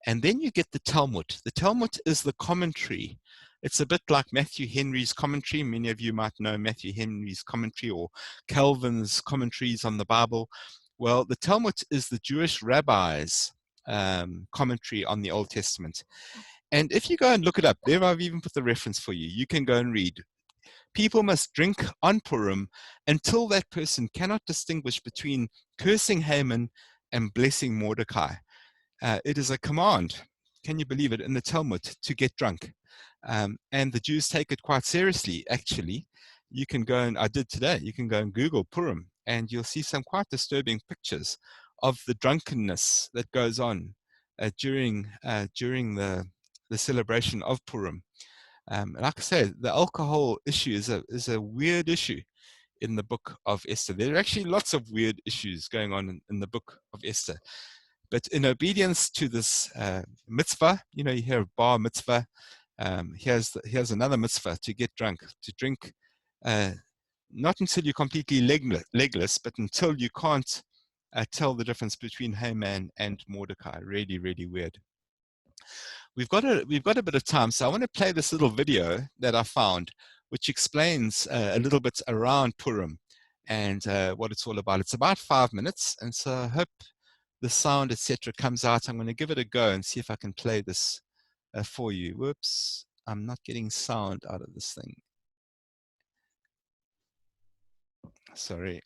And then you get the Talmud. The Talmud is the commentary. It's a bit like Matthew Henry's commentary. Many of you might know Matthew Henry's commentary or Calvin's commentaries on the Bible. Well, the Talmud is the Jewish rabbis' commentary on the Old Testament. And if you go and look it up, there I've even put the reference for you. You can go and read. People must drink on Purim until that person cannot distinguish between cursing Haman and blessing Mordecai. It is a command, can you believe it, in the Talmud to get drunk. And the Jews take it quite seriously, actually. You can go and, I did today, you can go and Google Purim, and you'll see some quite disturbing pictures of the drunkenness that goes on during the celebration of Purim. Like I said, the alcohol issue is a weird issue in the book of Esther. There are actually lots of weird issues going on in the book of Esther. But in obedience to this mitzvah, you know, you hear of bar mitzvah. Here's another mitzvah: to get drunk, to drink, not until you're completely legless, but until you can't tell the difference between Haman and Mordecai. Really, really weird. We've got a bit of time, so I want to play this little video that I found, which explains a little bit around Purim and what it's all about. It's about 5 minutes, and so I hope the sound, etc., comes out. I'm going to give it a go and see if I can play this for you. Whoops, I'm not getting sound out of this thing. Sorry.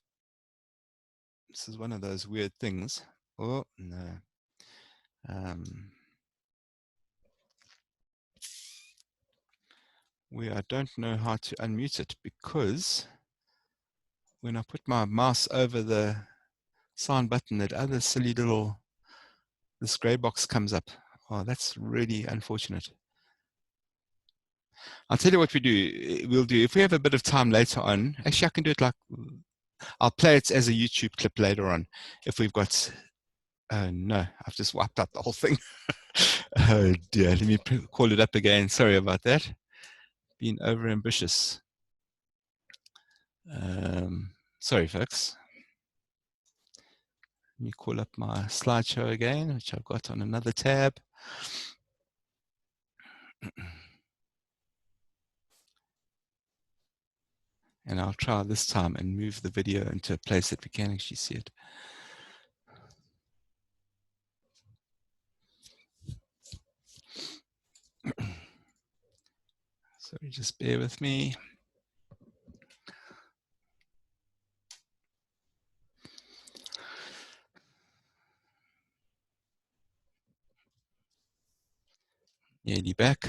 This is one of those weird things. Oh, no. Where I don't know how to unmute it, because when I put my mouse over the sound button, that other silly little, this gray box comes up. Oh, that's really unfortunate. I'll tell you what we'll do. If we have a bit of time later on, actually I can do it like, I'll play it as a YouTube clip later on. If we've got, no, I've just wiped out the whole thing. Oh dear, let me call it up again. Sorry about that. Being over ambitious. Sorry folks. Let me call up my slideshow again, which I've got on another tab. And I'll try this time and move the video into a place that we can actually see it. Sorry, just bear with me. Nearly back.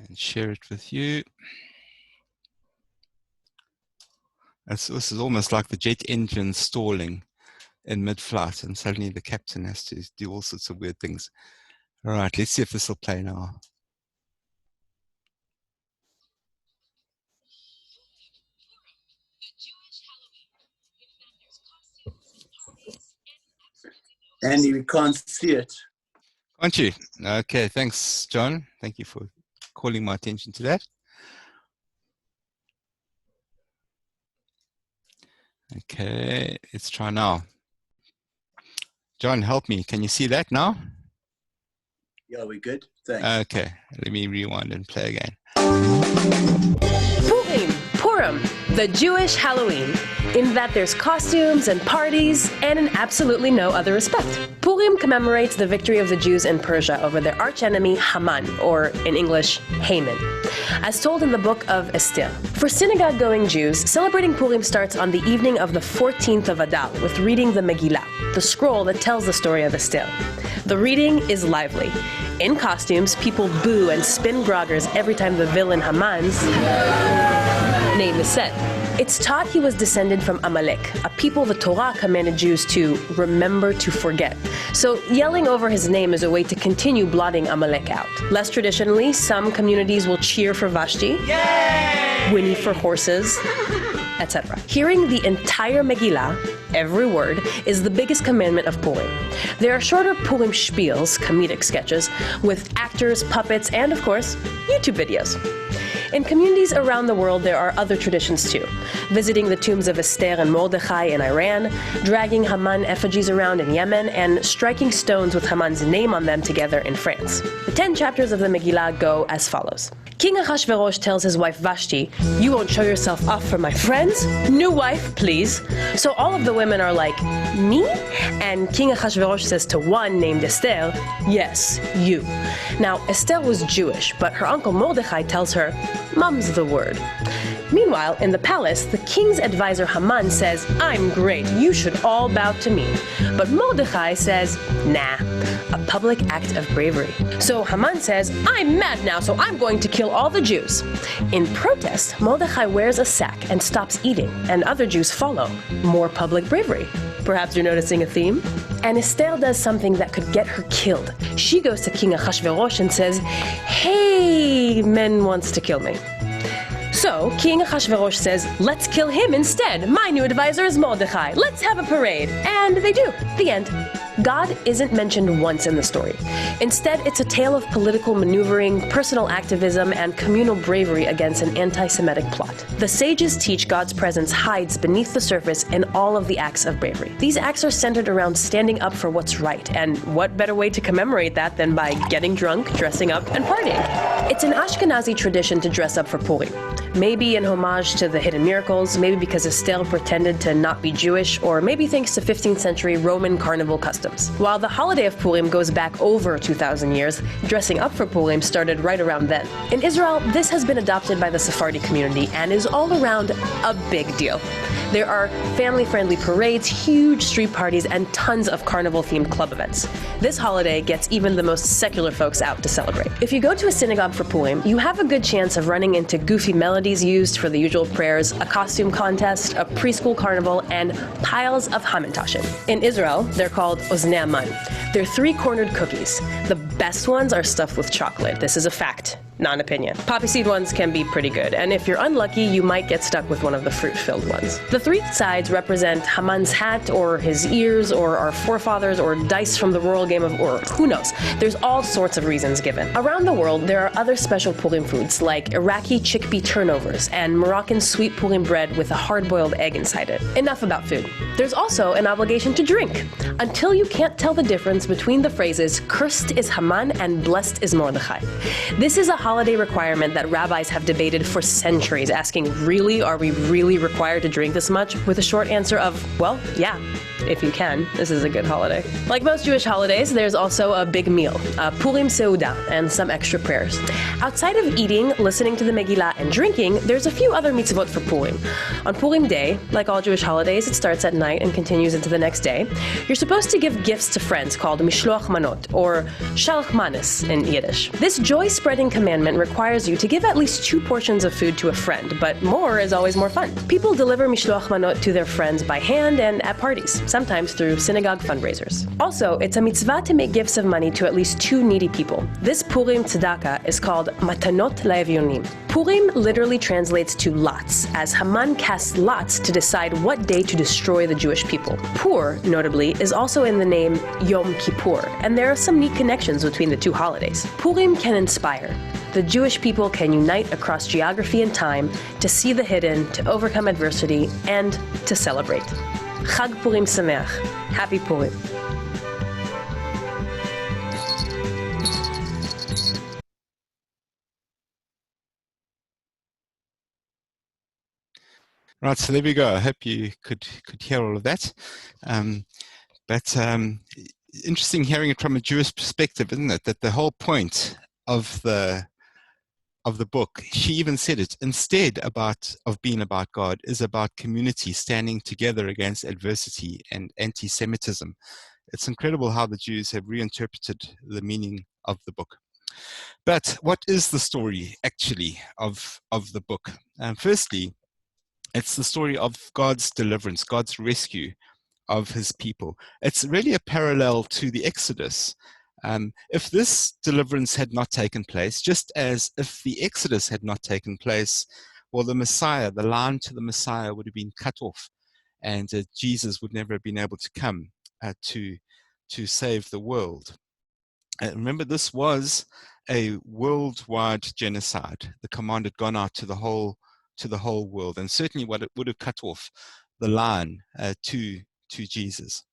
And share it with you. This is almost like the jet engine stalling in mid-flight, and suddenly the captain has to do all sorts of weird things. All right, let's see if this will play now. Andy, we can't see it. Can't you? Okay, thanks, John. Thank you for calling my attention to that. Okay, let's try now. John, help me. Can you see that now? Yeah, we're good. Thanks. Okay, let me rewind and play again. Purim, the Jewish Halloween, in that there's costumes and parties and in absolutely no other respect. Purim commemorates the victory of the Jews in Persia over their archenemy Haman, or in English, Haman, as told in the book of Esther. For synagogue-going Jews, celebrating Purim starts on the evening of the 14th of Adar with reading the Megillah, the scroll that tells the story of Esther. The reading is lively. In costumes, people boo and spin groggers every time the villain Haman's name is said. It's taught he was descended from Amalek, a people the Torah commanded Jews to remember to forget. So yelling over his name is a way to continue blotting Amalek out. Less traditionally, some communities will cheer for Vashti, whinny for horses, etc. Hearing the entire Megillah, every word, is the biggest commandment of Purim. There are shorter Purim spiels, comedic sketches, with actors, puppets, and of course, YouTube videos. In communities around the world, there are other traditions too. Visiting the tombs of Esther and Mordechai in Iran, dragging Haman effigies around in Yemen, and striking stones with Haman's name on them together in France. The 10 chapters of the Megillah go as follows. King Ahasuerus tells his wife Vashti, "You won't show yourself off for my friends? New wife, please." So all of the women are like, "Me?" And King Ahasuerus says to one named Esther, "Yes, you." Now, Esther was Jewish, but her uncle Mordechai tells her, "Mum's the word." Meanwhile, in the palace, the king's advisor Haman says, "I'm great, you should all bow to me." But Mordechai says, "Nah, a public act of bravery." So Haman says, "I'm mad now, so I'm going to kill all the Jews." In protest, Mordechai wears a sack and stops eating, and other Jews follow. More public bravery. Perhaps you're noticing a theme? And Esther does something that could get her killed. She goes to King Ahasuerus and says, "Hey, man wants to kill me." So King Ahasuerus says, "Let's kill him instead. My new advisor is Mordechai. Let's have a parade." And they do. The end. God isn't mentioned once in the story. Instead, it's a tale of political maneuvering, personal activism, and communal bravery against an anti-Semitic plot. The sages teach God's presence hides beneath the surface in all of the acts of bravery. These acts are centered around standing up for what's right, and what better way to commemorate that than by getting drunk, dressing up, and partying? It's an Ashkenazi tradition to dress up for Purim. Maybe in homage to the hidden miracles, maybe because Esther pretended to not be Jewish, or maybe thanks to 15th century Roman carnival customs. While the holiday of Purim goes back over 2,000 years, dressing up for Purim started right around then. In Israel, this has been adopted by the Sephardi community and is all around a big deal. There are family-friendly parades, huge street parties, and tons of carnival-themed club events. This holiday gets even the most secular folks out to celebrate. If you go to a synagogue for Purim, you have a good chance of running into goofy melodies used for the usual prayers, a costume contest, a preschool carnival, and piles of hamantashen. In Israel, they're called oznei aman. They're 3-cornered cookies. The best ones are stuffed with chocolate. This is a fact, not an opinion. Poppy seed ones can be pretty good, and if you're unlucky, you might get stuck with one of the fruit-filled ones. The 3 sides represent Haman's hat, or his ears, or our forefathers, or dice from the royal game of Ur. Who knows? There's all sorts of reasons given. Around the world, there are other special Purim foods, like Iraqi chickpea turnovers and Moroccan sweet Purim bread with a hard-boiled egg inside it. Enough about food. There's also an obligation to drink, until you can't tell the difference between the phrases, "Cursed is Haman" and "Blessed is Mordechai." This is a holiday requirement that rabbis have debated for centuries, asking, really, are we really required to drink this much? With a short answer of, well, yeah, if you can. This is a good holiday. Like most Jewish holidays, there's also a big meal, Purim Seudah, and some extra prayers. Outside of eating, listening to the Megillah, and drinking, there's a few other mitzvot for Purim. On Purim Day, like all Jewish holidays, it starts at night and continues into the next day. You're supposed to give gifts to friends called mishloach manot, or shalach manis in Yiddish. This joy-spreading commandment requires you to give at least 2 portions of food to a friend, but more is always more fun. People deliver mishloach manot to their friends by hand and at parties, sometimes through synagogue fundraisers. Also, it's a mitzvah to make gifts of money to at least 2 needy people. This Purim tzedakah is called matanot la'evyonim. Purim literally translates to lots, as Haman casts lots to decide what day to destroy the Jewish people. Pur, notably, is also in the name Yom Kippur, and there are some neat connections between the 2 holidays. Purim can inspire. The Jewish people can unite across geography and time to see the hidden, to overcome adversity, and to celebrate. Chag Purim Sameach. Happy Purim. Right, so there we go. I hope you could hear all of that. But interesting hearing it from a Jewish perspective, isn't it? That the whole point of the book, she even said it, instead of being about God, is about community standing together against adversity and anti-Semitism. It's incredible how the Jews have reinterpreted the meaning of the book. But what is the story actually of the book? Firstly, it's the story of God's deliverance, God's rescue of his people. It's really a parallel to the Exodus. If this deliverance had not taken place, just as if the Exodus had not taken place, well, the Messiah, the line to the Messiah would have been cut off, and Jesus would never have been able to come to save the world. Remember, this was a worldwide genocide. The command had gone out to the whole world, and certainly what it would have cut off the line to Jesus.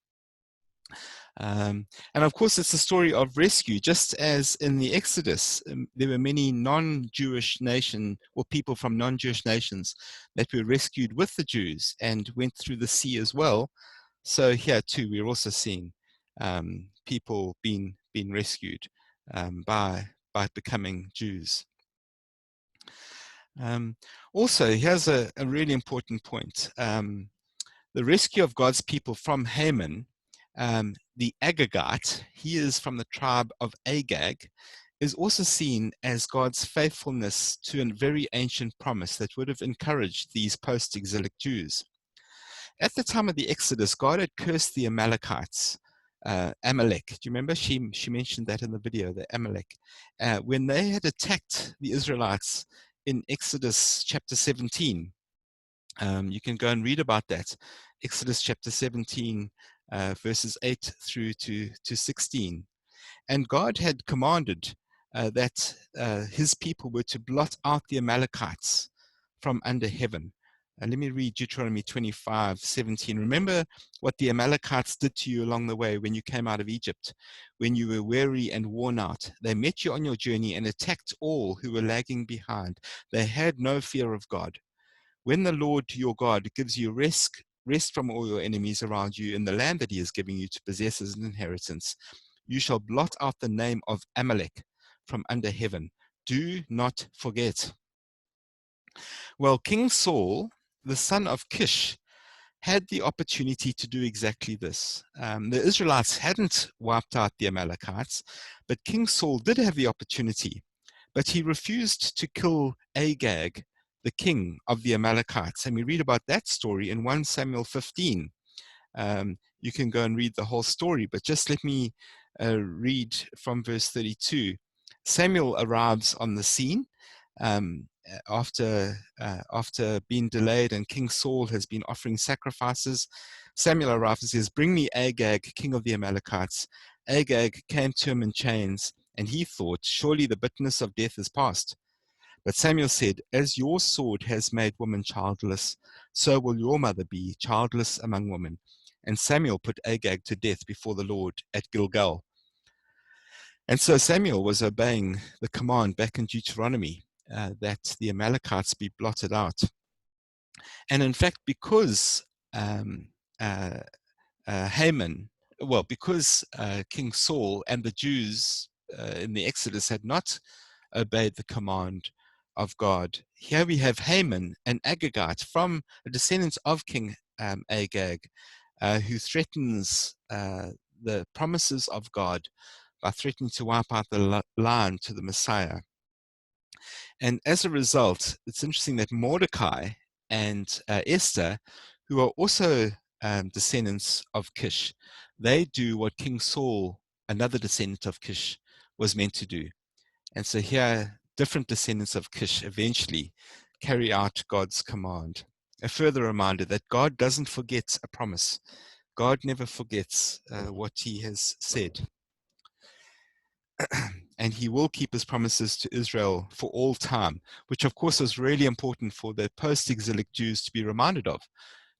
And of course, it's a story of rescue. Just as in the Exodus, there were many non-Jewish nations, or people from non-Jewish nations, that were rescued with the Jews and went through the sea as well. So here too, we're also seeing people being rescued by becoming Jews. Also, here's a really important point. The rescue of God's people from Haman, the Agagite, he is from the tribe of Agag, is also seen as God's faithfulness to a very ancient promise that would have encouraged these post-exilic Jews. At the time of the Exodus, God had cursed the Amalekites, Amalek. Do you remember? She mentioned that in the video, the Amalek. When they had attacked the Israelites in Exodus chapter 17. You can go and read about that. Exodus chapter 17, verses 8 through to 16. And God had commanded that his people were to blot out the Amalekites from under heaven. And let me read Deuteronomy 25:17. Remember what the Amalekites did to you along the way when you came out of Egypt. When you were weary and worn out, they met you on your journey and attacked all who were lagging behind. They had no fear of God. When the Lord your God gives you rest from all your enemies around you in the land that he is giving you to possess as an inheritance, you shall blot out the name of Amalek from under heaven. Do not forget. Well, King Saul, the son of Kish, had the opportunity to do exactly this. The Israelites hadn't wiped out the Amalekites, but King Saul did have the opportunity, but he refused to kill Agag, the king of the Amalekites. And we read about that story in 1 Samuel 15. You can go and read the whole story, but just let me read from verse 32. Samuel arrives on the scene after being delayed, and King Saul has been offering sacrifices. Samuel arrives and says, "Bring me Agag, king of the Amalekites." Agag came to him in chains, and he thought, "Surely the bitterness of death is past." But Samuel said, "As your sword has made woman childless, so will your mother be childless among women." And Samuel put Agag to death before the Lord at Gilgal. And so Samuel was obeying the command back in Deuteronomy that the Amalekites be blotted out. And in fact, because um, uh, Haman, well, because King Saul and the Jews in the Exodus had not obeyed the command of God, here we have Haman, an Agagite from a descendant of King Agag, who threatens the promises of God by threatening to wipe out the line to the Messiah. And as a result, it's interesting that Mordecai and Esther, who are also descendants of Kish, they do what King Saul, another descendant of Kish, was meant to do. And so here, different descendants of Kish eventually carry out God's command. A further reminder that God doesn't forget a promise. God never forgets what he has said. And he will keep his promises to Israel for all time, which of course is really important for the post-exilic Jews to be reminded of.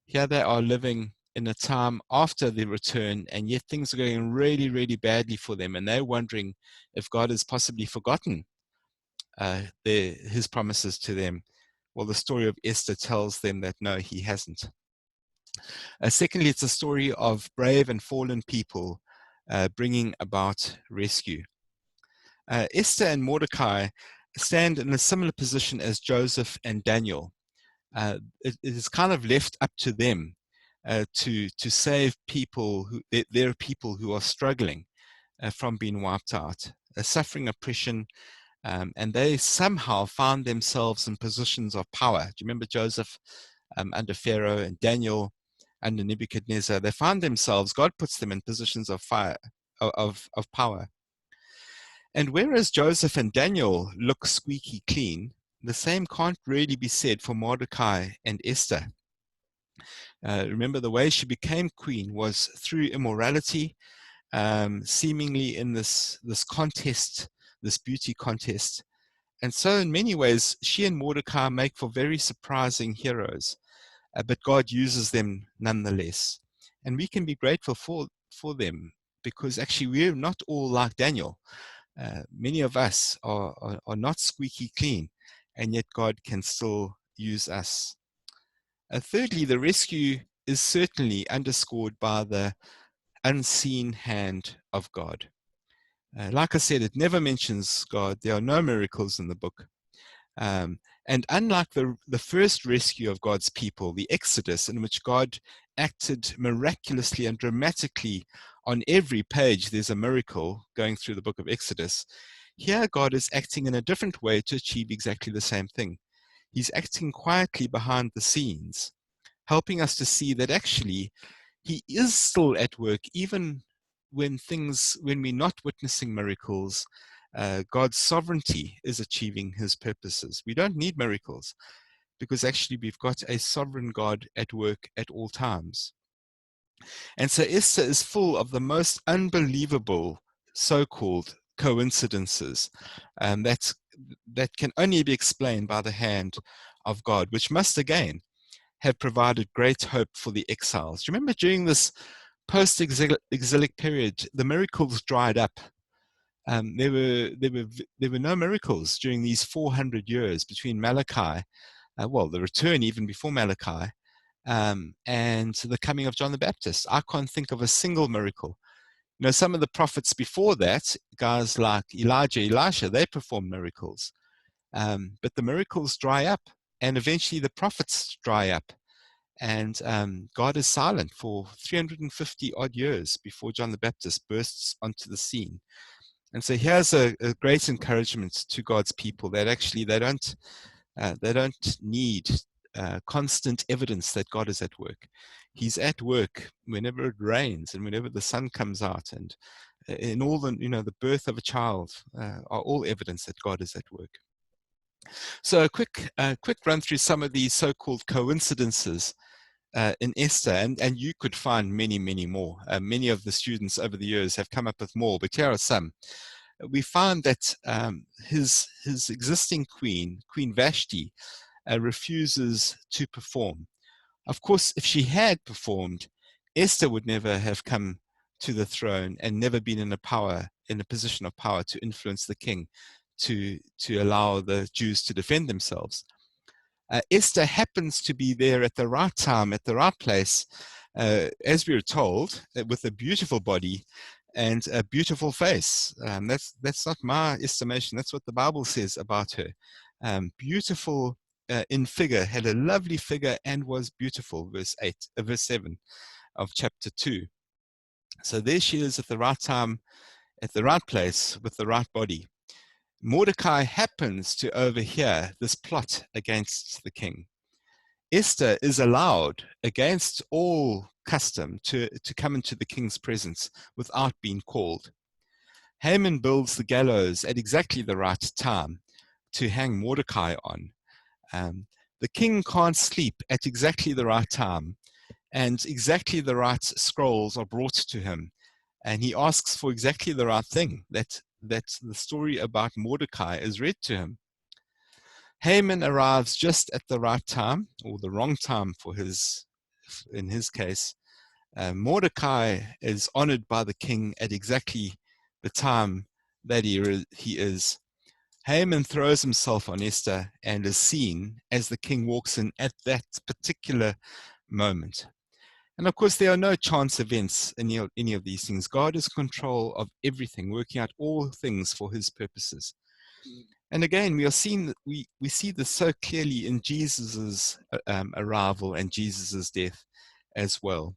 Here they are living in a time after the return, and yet things are going really, really badly for them, and they're wondering if God has possibly forgotten his promises to them. Well, the story of Esther tells them that no, he hasn't. Secondly, it's a story of brave and fallen people bringing about rescue. Esther and Mordecai stand in a similar position as Joseph and Daniel. It is kind of left up to them to save people there are people who are struggling from being wiped out, suffering oppression, and they somehow found themselves in positions of power. Do you remember Joseph under Pharaoh and Daniel under Nebuchadnezzar? They found themselves, God puts them in positions of power. And whereas Joseph and Daniel look squeaky clean, the same can't really be said for Mordecai and Esther. Remember, the way she became queen was through immorality, seemingly in this contest, this beauty contest. And so in many ways, she and Mordecai make for very surprising heroes, but God uses them nonetheless. And we can be grateful for them, because actually we're not all like Daniel. Many of us are not squeaky clean, and yet God can still use us. Thirdly, the rescue is certainly underscored by the unseen hand of God. Like I said, it never mentions God. There are no miracles in the book. And unlike the first rescue of God's people, the Exodus, in which God acted miraculously and dramatically on every page, there's a miracle going through the book of Exodus. Here, God is acting in a different way to achieve exactly the same thing. He's acting quietly behind the scenes, helping us to see that actually he is still at work, even when we're not witnessing miracles. God's sovereignty is achieving his purposes. We don't need miracles, because actually we've got a sovereign God at work at all times. And so Esther is full of the most unbelievable so-called coincidences that can only be explained by the hand of God, which must again have provided great hope for the exiles. Do you remember during this post-exilic period, the miracles dried up? There were no miracles during these 400 years between Malachi, the return even before Malachi, and the coming of John the Baptist. I can't think of a single miracle. You know, some of the prophets before that, guys like Elijah, Elisha, they performed miracles. But the miracles dry up, and eventually the prophets dry up. And God is silent for 350 odd years before John the Baptist bursts onto the scene. And so here's a great encouragement to God's people that actually they don't need constant evidence that God is at work. He's at work whenever it rains and whenever the sun comes out, and in all the birth of a child are all evidence that God is at work. So a quick run through some of these so-called coincidences in Esther, and you could find many, many more. Many of the students over the years have come up with more, but here are some. We find that his existing queen, Queen Vashti, refuses to perform. Of course, if she had performed, Esther would never have come to the throne and never been in a power in a position of power to influence the king to allow the Jews to defend themselves. Esther happens to be there at the right time, at the right place, as we are told, with a beautiful body and a beautiful face. That's not my estimation. That's what the Bible says about her. Beautiful in figure, had a lovely figure and was beautiful, verse 7 of chapter 2. So there she is at the right time, at the right place, with the right body. Mordecai happens to overhear this plot against the king. Esther is allowed, against all custom, to come into the king's presence without being called. Haman builds the gallows at exactly the right time to hang Mordecai on. The king can't sleep at exactly the right time, and exactly the right scrolls are brought to him, and he asks for exactly the right thing, that the story about Mordecai is read to him. Haman arrives just at the right time, or the wrong time in his case. Mordecai is honored by the king at exactly the time that he is. Haman throws himself on Esther and is seen as the king walks in at that particular moment. And of course, there are no chance events in any of these things. God is in control of everything, working out all things for his purposes. And again, we see this so clearly in Jesus's arrival and Jesus's death as well.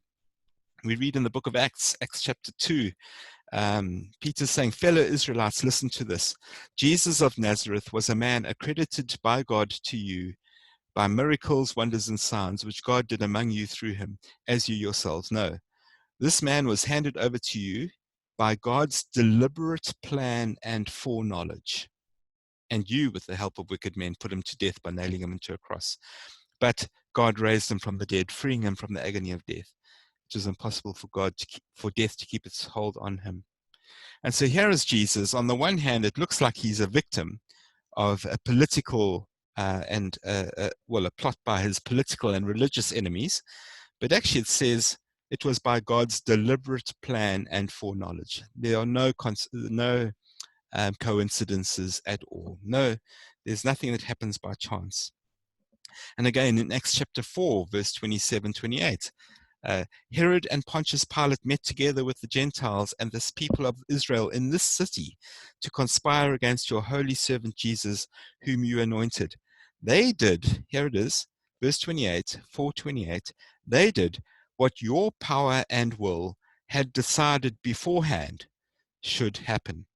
We read in the book of Acts chapter 2, Peter's saying, "Fellow Israelites, listen to this. Jesus of Nazareth was a man accredited by God to you by miracles, wonders, and signs, which God did among you through him, as you yourselves know. This man was handed over to you by God's deliberate plan and foreknowledge. And you, with the help of wicked men, put him to death by nailing him into a cross. But God raised him from the dead, freeing him from the agony of death. It was impossible for death to keep its hold on him." And so here is Jesus. On the one hand, it looks like he's a victim of a political a plot by his political and religious enemies. But actually it says it was by God's deliberate plan and foreknowledge. There are no coincidences at all. No, there's nothing that happens by chance. And again, in Acts chapter 4, verse 27-28, Herod and Pontius Pilate met together with the Gentiles and this people of Israel in this city to conspire against your holy servant Jesus, whom you anointed. They did, here it is, verse 28, 4:28, they did what your power and will had decided beforehand should happen.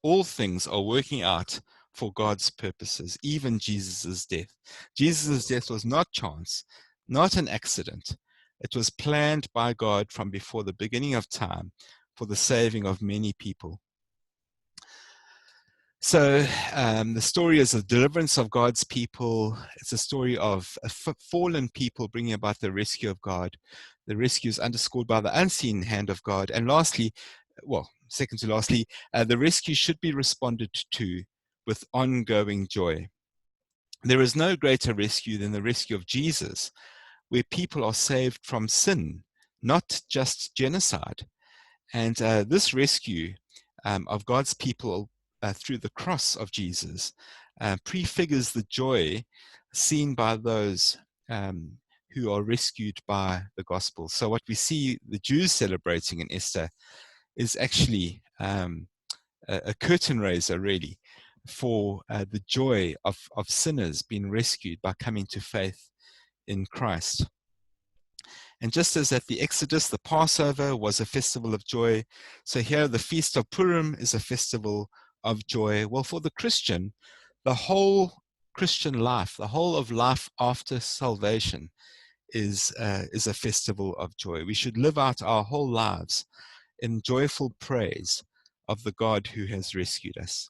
All things are working out for God's purposes, even Jesus' death. Jesus' death was not chance, not an accident. It was planned by God from before the beginning of time for the saving of many people. So the story is a deliverance of God's people. It's a story of a fallen people bringing about the rescue of God. The rescue is underscored by the unseen hand of God. And lastly, second to lastly, the rescue should be responded to with ongoing joy. There is no greater rescue than the rescue of Jesus, where people are saved from sin, not just genocide. And this rescue of God's people through the cross of Jesus prefigures the joy seen by those who are rescued by the gospel. So what we see the Jews celebrating in Esther is actually a curtain raiser, really, for the joy of sinners being rescued by coming to faith in Christ. And just as at the Exodus, the Passover was a festival of joy, so here the Feast of Purim is a festival of joy. Well, for the Christian, the whole Christian life, the whole of life after salvation is a festival of joy. We should live out our whole lives in joyful praise of the God who has rescued us.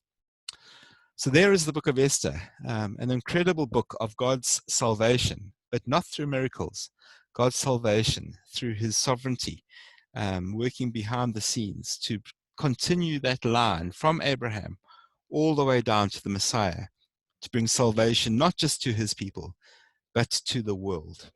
So there is the book of Esther, an incredible book of God's salvation, but not through miracles. God's salvation through his sovereignty, working behind the scenes to continue that line from Abraham all the way down to the Messiah, to bring salvation not just to his people, but to the world.